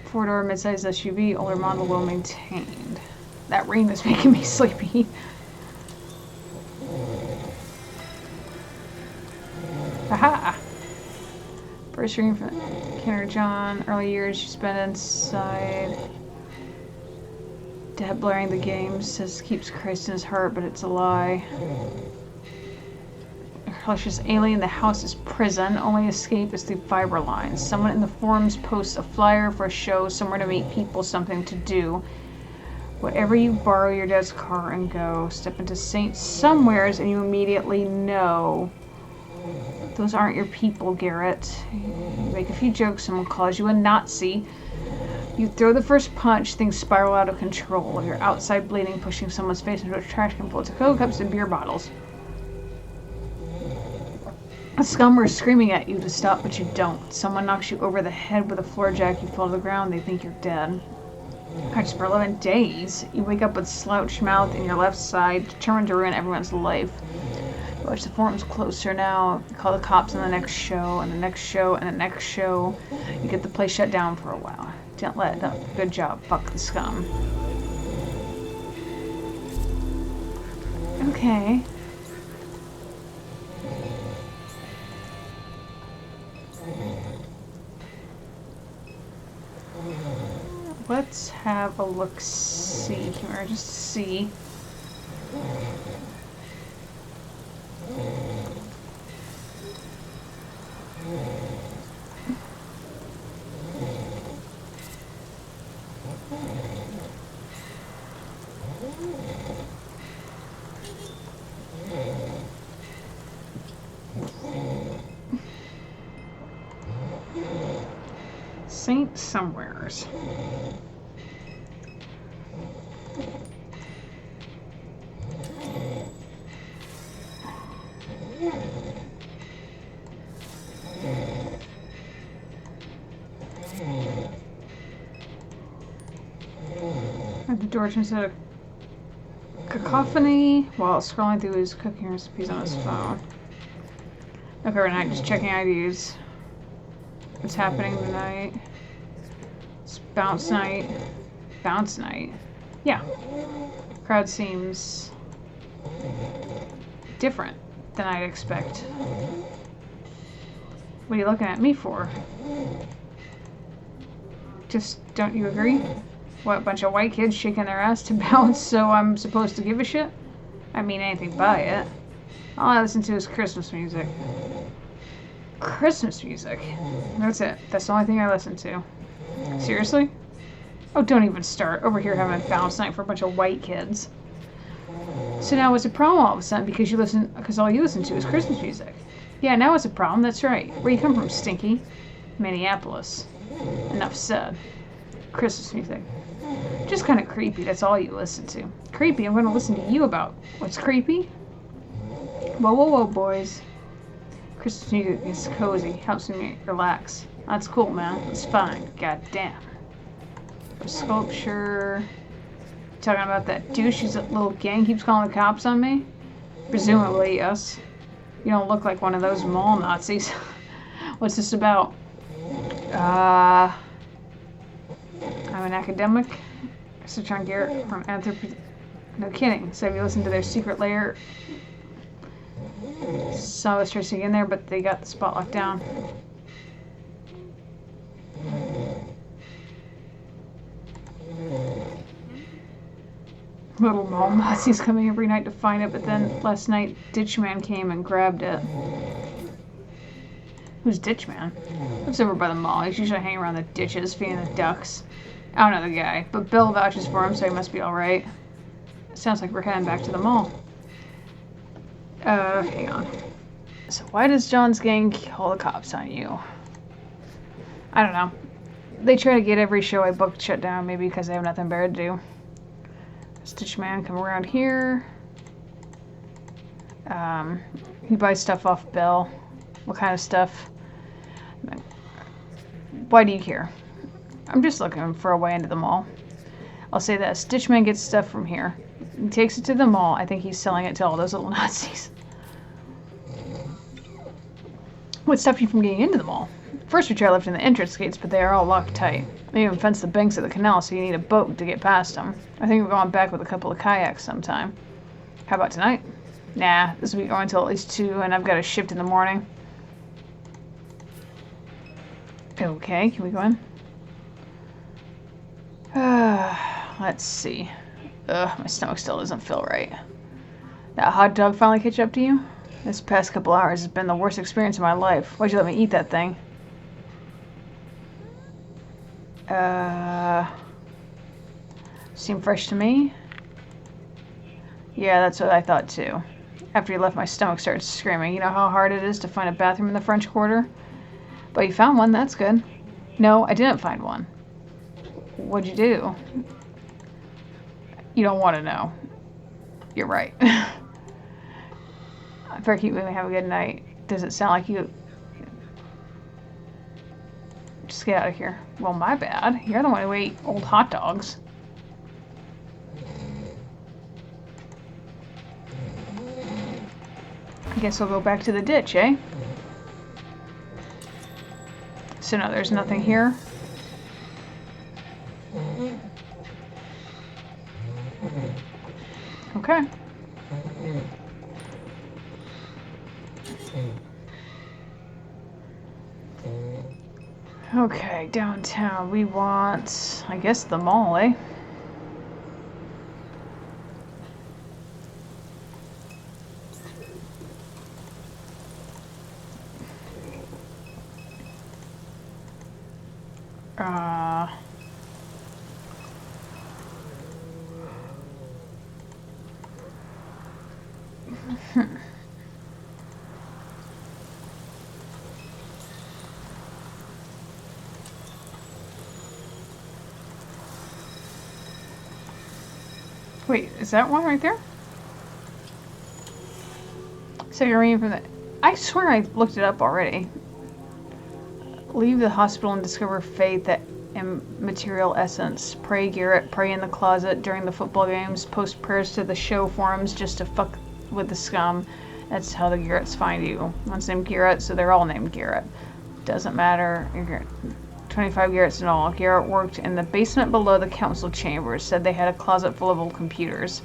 S1: Four-door mid-sized SUV, older model, well maintained. That rain is making me sleepy. Aha! First reading from Kenner John. Early years she spent inside. Dad blaring the games says keeps Christ in his heart, but it's a lie. Luscious alien, the house is prison. Only escape is through fiber lines. Someone in the forums posts a flyer for a show, somewhere to meet people, something to do. Whatever you borrow your dad's car and go. Step into Saint Somewheres and you immediately know. Those aren't your people, Garrett. You make a few jokes, someone calls you a Nazi. You throw the first punch, things spiral out of control. You're outside bleeding, pushing someone's face into a trash can full of Coke cups and beer bottles. The scum are screaming at you to stop, but you don't. Someone knocks you over the head with a floor jack, you fall to the ground, they think you're dead. Practice for 11 days. You wake up with slouched mouth in your left side, determined to ruin everyone's life. You watch the forums closer now. You call the cops on the next show, and the next show, and the next show. You get the place shut down for a while. Didn't let it up. Good job. Fuck the scum. Okay. Let's have a look-see here, just to see. Saint somewheres. At the door turns out a cacophony while scrolling through his cooking recipes on his phone. Okay, we're not just checking IDs. What's happening tonight? It's bounce night. Bounce night? Yeah. Crowd seems different than I'd expect. What are you looking at me for? Just, don't you agree? What, a bunch of white kids shaking their ass to bounce, so I'm supposed to give a shit? I mean anything by it. All I listen to is Christmas music. Christmas music? That's it. That's the only thing I listen to. Seriously? Oh, don't even start. Over here having a bounce night for a bunch of white kids. So now it's a problem all of a sudden because all you listen to is Christmas music. Yeah, now it's a problem. That's right. Where you come from, Stinky? Minneapolis. Enough said. Christmas music. Just kind of creepy. That's all you listen to. Creepy? I'm going to listen to you about what's creepy? Whoa, whoa, whoa, boys. Christmas music is cozy. Helps me relax. That's cool, man. It's fine. God damn. For sculpture. Talking about that douche whose little gang keeps calling the cops on me? Presumably, yes. You don't look like one of those mall Nazis. What's this about? I'm an academic. Research on Garrett from anthropology. No kidding. So have you listened to their secret lair? Saw us tracing in there, but they got the spot locked down. Little mall Nazis coming every night to find it, but then last night Ditchman came and grabbed it. Who's Ditchman? Lives over by the mall. He's usually hanging around the ditches, feeding the ducks. I don't know the guy, but Bill vouches for him, so he must be alright. Sounds like we're heading back to the mall. Hang on. So why does John's gang call the cops on you? I don't know. They try to get every show I booked shut down, maybe because they have nothing better to do. Stitch Man come around here. He buys stuff off Bill. What kind of stuff? Why do you care? I'm just looking for a way into the mall. I'll say that Stitchman gets stuff from here. He takes it to the mall. I think he's selling it to all those little Nazis. What stopped you from getting into the mall? First we tried lifting the entrance gates, but they are all locked tight. They even fence the banks of the canal, so you need a boat to get past them. I think we're going back with a couple of kayaks sometime. How about tonight? Nah, this will be going until at least 2, and I've got a shift in the morning. Okay, can we go in? Let's see. My stomach still doesn't feel right. That hot dog finally catch up to you? This past couple hours has been the worst experience of my life. Why'd you let me eat that thing? Seem fresh to me? Yeah, that's what I thought too. After you left, my stomach started screaming. You know how hard it is to find a bathroom in the French Quarter? But you found one, that's good. No, I didn't find one. What'd you do? You don't want to know. You're right. I better keep moving. Have a good night. Does it sound like you... Just get out of here. Well, my bad. You're the one who ate old hot dogs. I guess we'll go back to the ditch, eh? So no, there's nothing here. Okay. Okay, downtown. We want, I guess, the mall, eh? Wait, is that one right there? So you're reading from the... I swear I looked it up already. Leave the hospital and discover faith that immaterial essence. Pray Garrett, pray in the closet during the football games, post prayers to the show forums just to fuck with the scum. That's how the Garretts find you. One's named Garrett, so they're all named Garrett. Doesn't matter. 25 Garretts in all. Garrett worked in the basement below the council chambers. Said they had a closet full of old computers.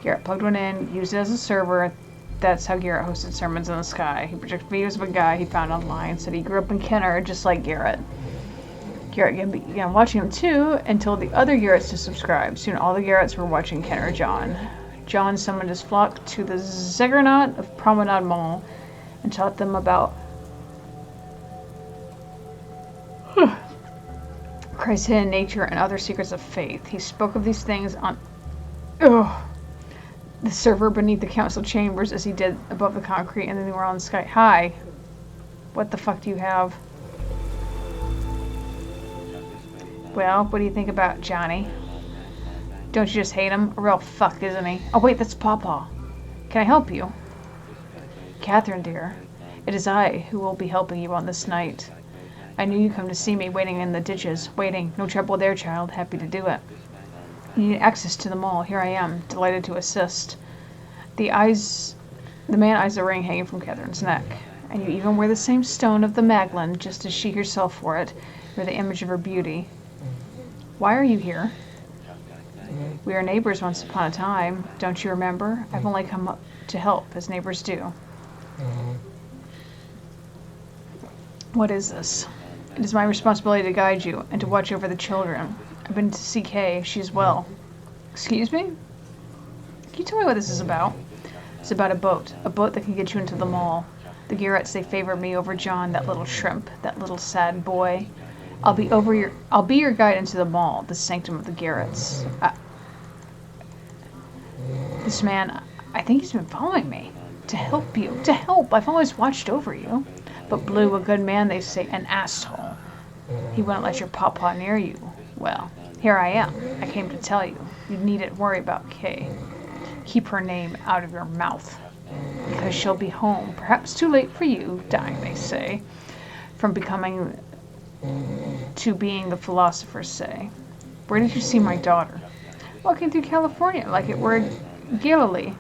S1: Garrett plugged one in, used it as a server. That's how Garrett hosted sermons in the sky. He projected videos of a guy he found online. Said he grew up in Kenner, just like Garrett. Garrett began watching him too, and told the other Garretts to subscribe. Soon all the Garretts were watching Kenner John. John summoned his flock to the Ziggurat of Promenade Mall and taught them about Christ's hidden nature and other secrets of faith. He spoke of these things on the server beneath the council chambers as he did above the concrete, and then they were on the sky. Hi. What the fuck do you have? Well, what do you think about Johnny? Don't you just hate him? A real fuck, isn't he? Oh wait, that's Pawpaw. Can I help you? Catherine, dear. It is I who will be helping you on this night. I knew you'd come to see me waiting in the ditches. Waiting. No trouble there, child. Happy to do it. You need access to the mall. Here I am, delighted to assist. The man eyes the ring hanging from Catherine's neck. And you even wear the same stone of the Magdalene, just as she herself wore it. You're the image of her beauty. Why are you here? We were neighbors once upon a time. Don't you remember? I've only come up to help, as neighbors do. What is this? It is my responsibility to guide you and to watch over the children. I've been to see Kay. She's well. Excuse me? Can you tell me what this is about? It's about a boat that can get you into the mall. The Garretts, they favor me over John, that little shrimp, that little sad boy. I'll be your guide into the mall, the sanctum of the Garretts. This man, I think he's been following me. To help you. To help. I've always watched over you. But Blue, a good man, they say, an asshole. He wouldn't let your pawpaw near you. Well, here I am. I came to tell you. You needn't worry about Kay. Keep her name out of your mouth. Because she'll be home. Perhaps too late for you, dying, they say. From becoming to being, the philosophers say. Where did you see my daughter? Walking through California like it were Galilee.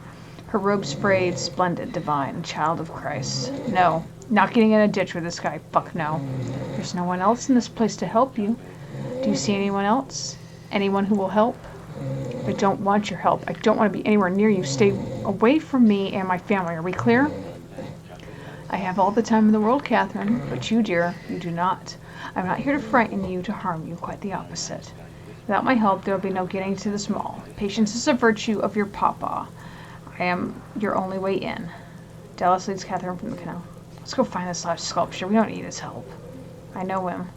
S1: Her robes frayed, splendid, divine, child of Christ. No, not getting in a ditch with this guy. Fuck no. There's no one else in this place to help you. Do you see anyone else? Anyone who will help? I don't want your help. I don't want to be anywhere near you. Stay away from me and my family. Are we clear? I have all the time in the world, Catherine, but you, dear, you do not. I'm not here to frighten you, to harm you. Quite the opposite. Without my help, there will be no getting to this mall. Patience is a virtue of your pawpaw. I am your only way in. Dallas leads Catherine from the canal. Let's go find this last sculpture. We don't need his help. I know him.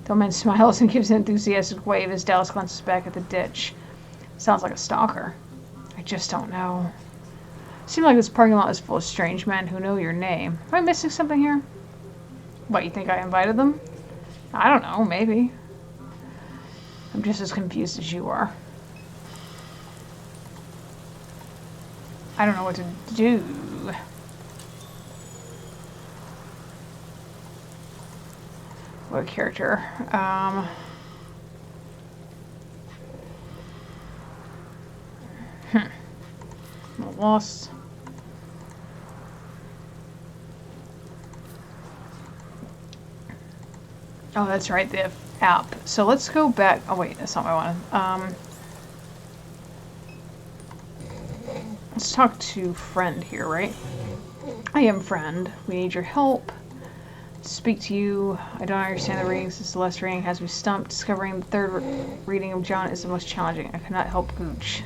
S1: The old man smiles and gives an enthusiastic wave as Dallas glances back at the ditch. Sounds like a stalker. I just don't know. Seems like this parking lot is full of strange men who know your name. Am I missing something here? What, you think I invited them? I don't know, maybe. I'm just as confused as you are. I don't know what to do. What character? I'm lost. Oh, that's right, the app. So let's go back. Oh wait, that's not what I wanted. Let's talk to friend here, right? I am friend. We need your help. To speak to you. I don't understand the readings. This last reading has me stumped. Discovering the third reading of John is the most challenging. I cannot help Gooch.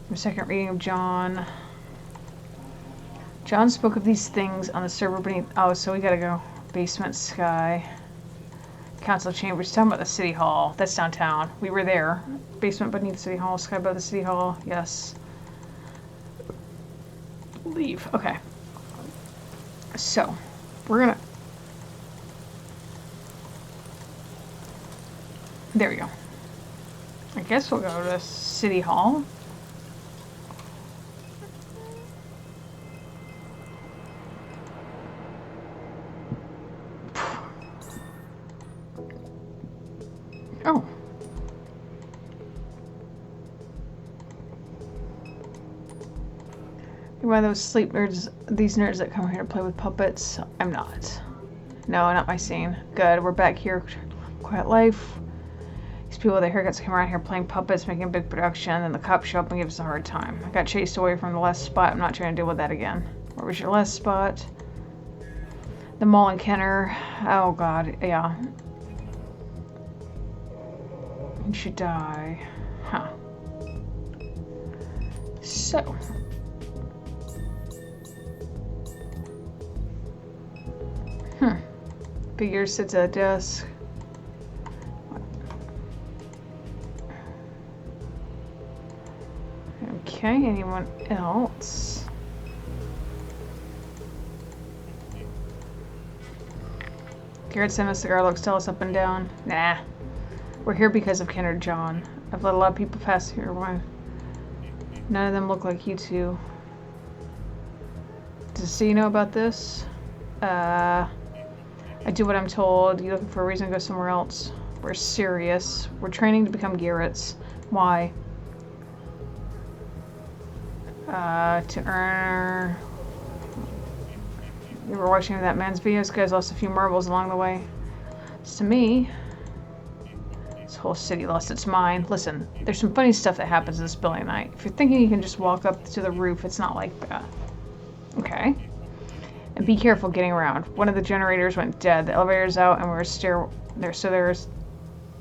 S1: From second reading of John. John spoke of these things on the server beneath. Oh, so we gotta go. Basement sky. Council chambers. Talking about the city hall. That's downtown. We were there. Basement beneath city hall. Sky above the city hall. Yes. Leave. Okay. So, we're gonna... There we go. I guess we'll go to City Hall. Oh. You're one of those sleep nerds, these nerds that come here to play with puppets. I'm not. No, not my scene. Good, we're back here. Quiet life. These people with their haircuts come around here playing puppets, making a big production, and the cops show up and give us a hard time. I got chased away from the last spot. I'm not trying to deal with that again. Where was your last spot? The mall in Kenner. Oh god, yeah. You should die. Huh. So. Figure sits at a desk. Okay, anyone else? Garrett sent a cigar, looks, tell us up and down. Nah. We're here because of Ken or John. I've let a lot of people pass here. None of them look like you two. Does C know about this? I do what I'm told. You looking for a reason to go somewhere else? We're serious. We're training to become Garretts. Why? To earn... You were watching that man's videos? This guy's lost a few marbles along the way. It's to me. This whole city lost its mind. Listen, there's some funny stuff that happens in this building tonight. If you're thinking you can just walk up to the roof, it's not like that. Okay. And be careful getting around. One of the generators went dead. The elevator's out, and we're still there. So there's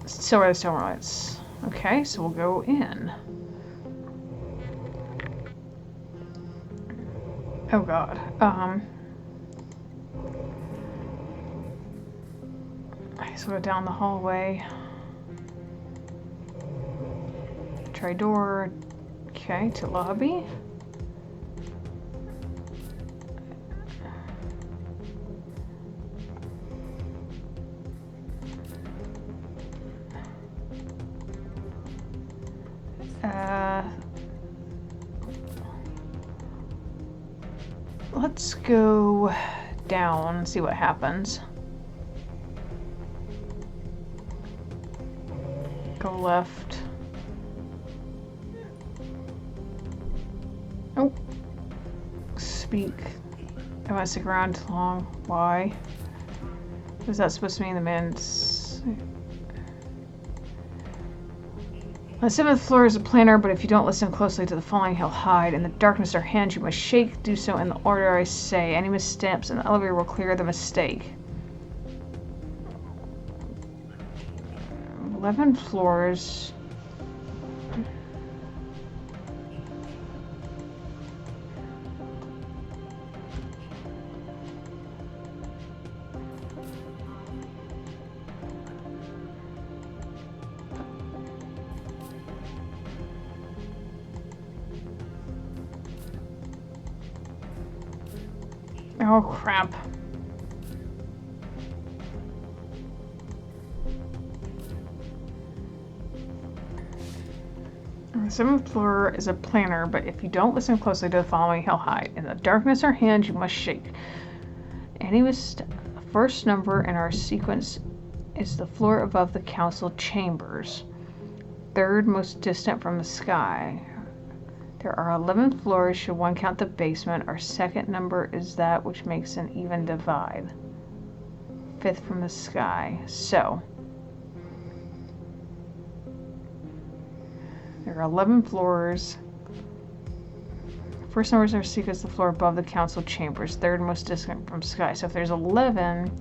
S1: still where the stairwell lights. Okay, so we'll go in. Oh god. I guess we'll go down the hallway. Try door. Okay, to lobby. Let's go down and see what happens. Go left. Oh. Speak. I want to stick around too long. Why? What is that supposed to mean? The man's... On the 7th floor is a planner, but if you don't listen closely to the following, he'll hide. In the darkness are hands you must shake. Do so in the order I say. Any missteps in the elevator will clear the mistake. 11 floors. Oh, crap. On the 7th floor is a planner, but if you don't listen closely to the following, he'll hide. In the darkness are hands you must shake. The first number in our sequence is the floor above the council chambers. Third most distant from the sky. There are 11 floors should one count the basement. Our second number is that which makes an even divide. Fifth from the sky. So, there are 11 floors. First number is our sequence, the floor above the council chambers. Third most distant from sky. So if there's 11,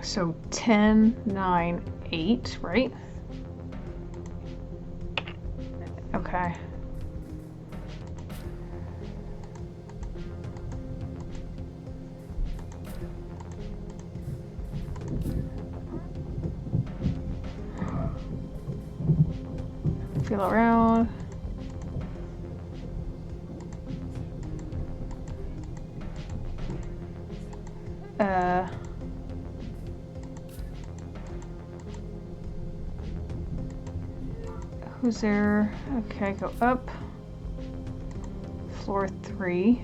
S1: so 10, 9, 8, right? Okay. Feel around. Who's there? Okay, go up. Floor 3.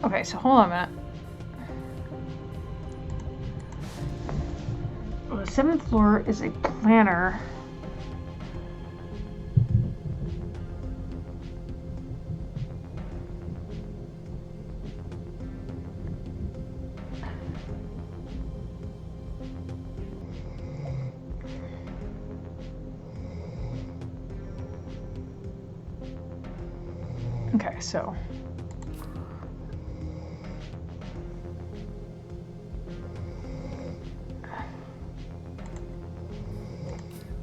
S1: Okay, so hold on a minute. Well, the 7th floor is a planner. Okay, so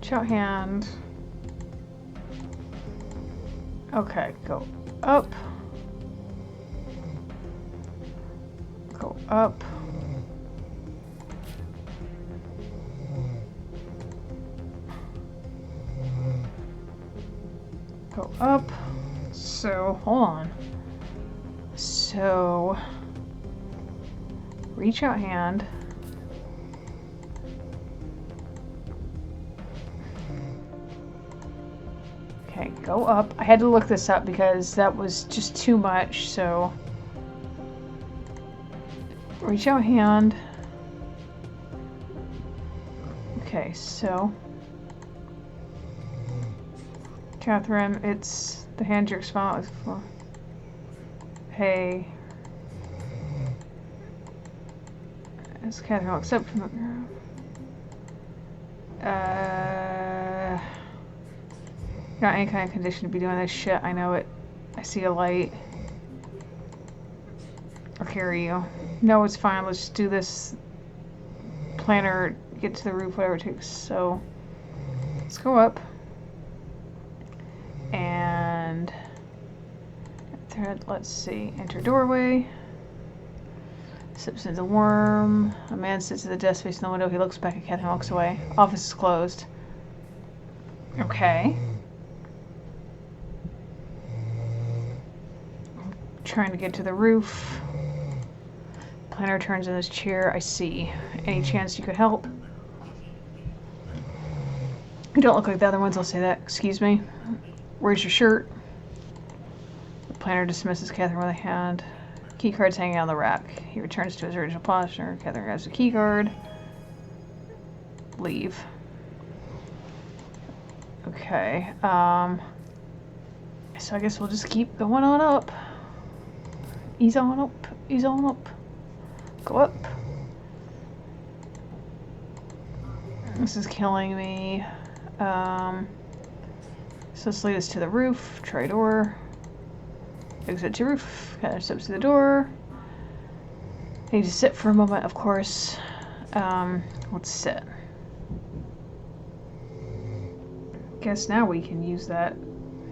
S1: shout hand. Okay, go up. Go up. Go up. So, hold on. So, reach out hand. Okay, go up. I had to look this up because that was just too much, so reach out hand. Okay, so Catherine, it's the hand jerk smile. Hey. As Catherine looks up from the not any kind of condition to be doing this shit. I know it. I see a light. I'll carry you. No, it's fine. Let's just do this planner, get to the roof, whatever it takes. So, let's go up. And let's see. Enter doorway. Sips into the worm. A man sits at the desk facing the window. He looks back at Catherine and walks away. Office is closed. Okay. Trying to get to the roof. Planner turns in his chair. I see. Any chance you could help? You don't look like the other ones, I'll say that. Excuse me. Where's your shirt? The planner dismisses Catherine with a hand. Key card's hanging on the rack. He returns to his original posture. Catherine grabs the key card. Leave. Okay. So I guess we'll just keep going on up. Ease on up. Ease on up. Go up. This is killing me. So let's lead us to the roof. Try door. Exit to roof. Kind of steps to the door. Need to sit for a moment, of course. Let's sit. Guess now we can use that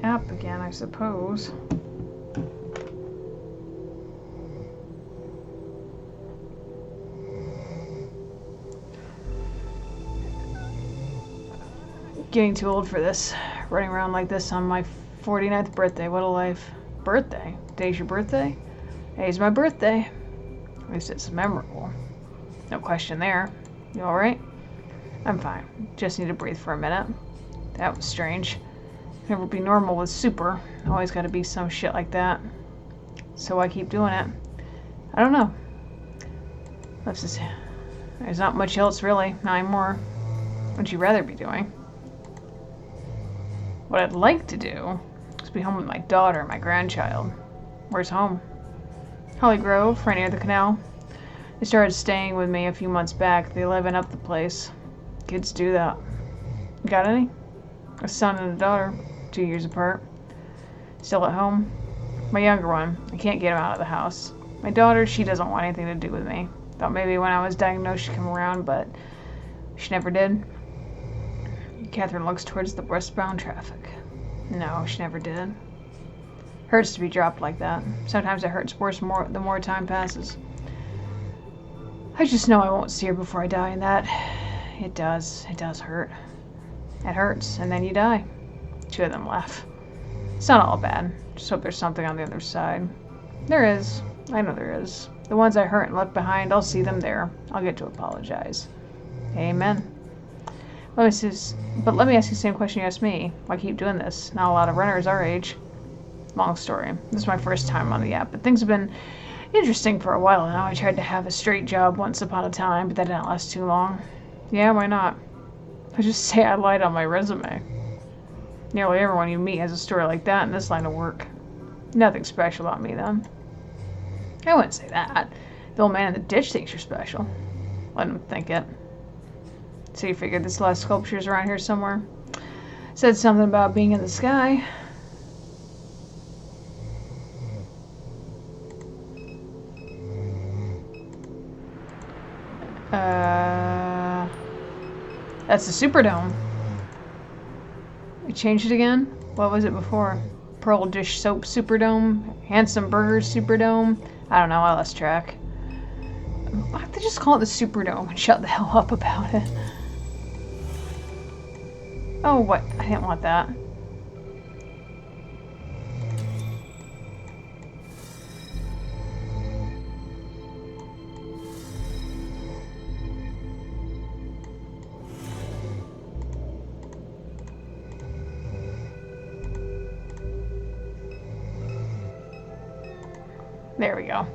S1: app again, I suppose. Getting too old for this. Running around like this on my 49th birthday. What a life. Birthday? Today's your birthday? Today's my birthday. At least it's memorable. No question there. You alright? I'm fine. Just need to breathe for a minute. That was strange. Never be normal with super. Always gotta be some shit like that. So I keep doing it. I don't know. There's not much else really. Not anymore. What'd you rather be doing? What I'd like to do is be home with my daughter, my grandchild. Where's home? Holly Grove, right near the canal. They started staying with me a few months back. They liven up the place. Kids do that. Got any? A son and a daughter, 2 years apart. Still at home. My younger one, I can't get him out of the house. My daughter, she doesn't want anything to do with me. Thought maybe when I was diagnosed she'd come around, but she never did. Catherine looks towards the westbound traffic. No, she never did. Hurts to be dropped like that. Sometimes it hurts worse the more time passes. I just know I won't see her before I die, and that, it does hurt. It hurts, and then you die. Two of them laugh. It's not all bad. Just hope there's something on the other side. There is. I know there is. The ones I hurt and left behind, I'll see them there. I'll get to apologize. Amen. But let me ask you the same question you asked me. Why keep doing this? Not a lot of runners our age. Long story. This is my first time on the app, but things have been interesting for a while now. I tried to have a straight job once upon a time, but that didn't last too long. Yeah, why not? I just say I lied on my resume. Nearly everyone you meet has a story like that in this line of work. Nothing special about me, then. I wouldn't say that. The old man in the ditch thinks you're special. Let him think it. So you figured this last sculpture's around here somewhere? Said something about being in the sky. That's the Superdome. We changed it again? What was it before? Pearl Dish Soap Superdome? Handsome Burgers Superdome? I don't know, I lost track. Why don't they just call it the Superdome and shut the hell up about it? Oh, what? I didn't want that. There we go.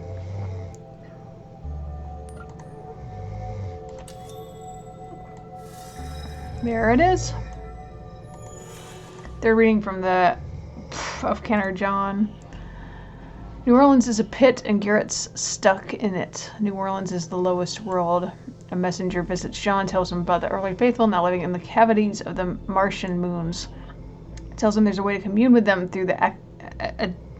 S1: There it is. They're reading from the of Kenner John. New Orleans is a pit and Garrett's stuck in it. New Orleans is the lowest world. A messenger visits John, tells him about the early faithful now living in the cavities of the Martian moons. Tells him there's a way to commune with them through the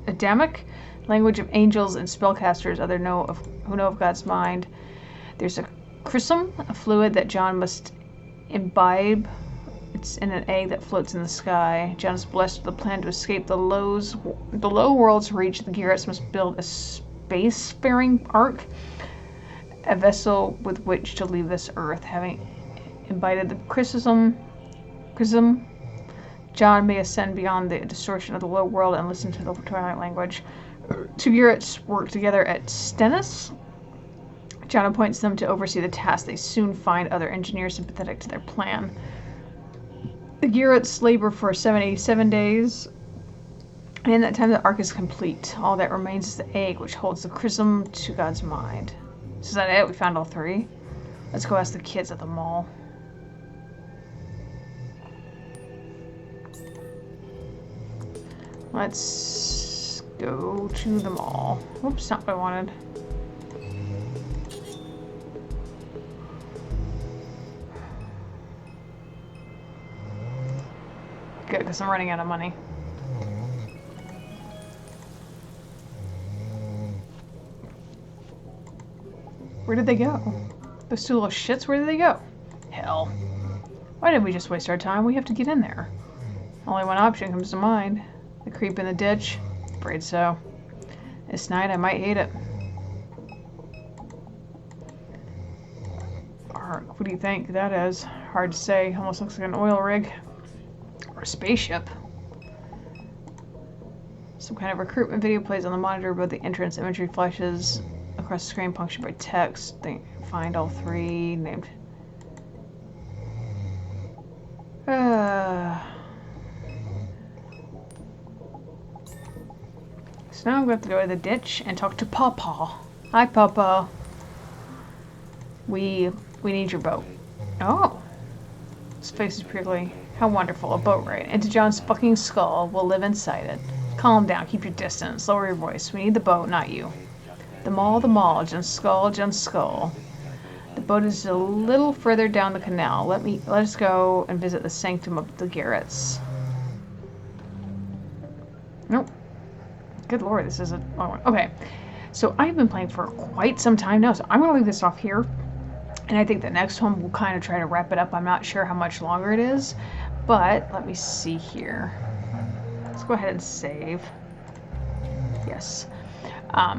S1: Adamic language of angels and spellcasters who know of God's mind. There's a chrism, a fluid that John must imbibe. It's in an egg that floats in the sky. John is blessed with a plan to escape the low world's reach. The Garretts must build a spacefaring ark, a vessel with which to leave this earth. Having imbibed the chrism, John may ascend beyond the distortion of the low world and listen to the twilight language. Two Garretts work together at Stennis. John appoints them to oversee the task. They soon find other engineers sympathetic to their plan. The Garretts labor for 787 days, and in that time the ark is complete. All that remains is the egg, which holds the chrism to God's mind. So is that it? We found all three? Let's go ask the kids at the mall. Let's go to the mall. Oops, not what I wanted. Good, because I'm running out of money. Where did they go? Those two little shits, where did they go? Hell. Why did we just waste our time? We have to get in there. Only one option comes to mind. The creep in the ditch? Afraid so. This night I might hate it. What do you think that is? Hard to say. Almost looks like an oil rig. Or a spaceship. Some kind of recruitment video plays on the monitor, but the entrance imagery flashes across the screen, punctured by text. They find all three named. So now I'm going to have to go to the ditch and talk to Pawpaw. Hi, Pawpaw. We need your boat. Oh. His face is prickly. How wonderful. A boat ride. Into John's fucking skull. We'll live inside it. Calm down. Keep your distance. Lower your voice. We need the boat, not you. The mall, John's skull, John's skull. The boat is a little further down the canal. Let us go and visit the sanctum of the Garretts. Nope. Good lord, this is a long one. Okay. So I've been playing for quite some time now, so I'm going to leave this off here. And I think the next one we'll kind of try to wrap it up. I'm not sure how much longer it is, but let me see here. Let's go ahead and save. Yes.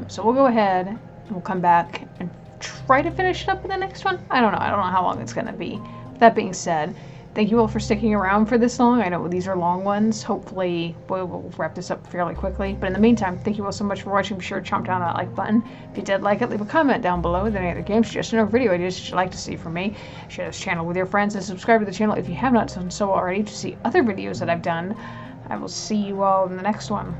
S1: So we'll go ahead and we'll come back and try to finish it up in the next one. I don't know how long it's going to be. That being said, Thank you all for sticking around for this long. I know these are long ones. Hopefully we'll wrap this up fairly quickly. But in the meantime, thank you all so much for watching. Be sure to chomp down on that like button. If you did like it, leave a comment down below with any other game suggestion or video ideas that you'd like to see from me. Share this channel with your friends and subscribe to the channel if you have not done so already to see other videos that I've done. I will see you all in the next one.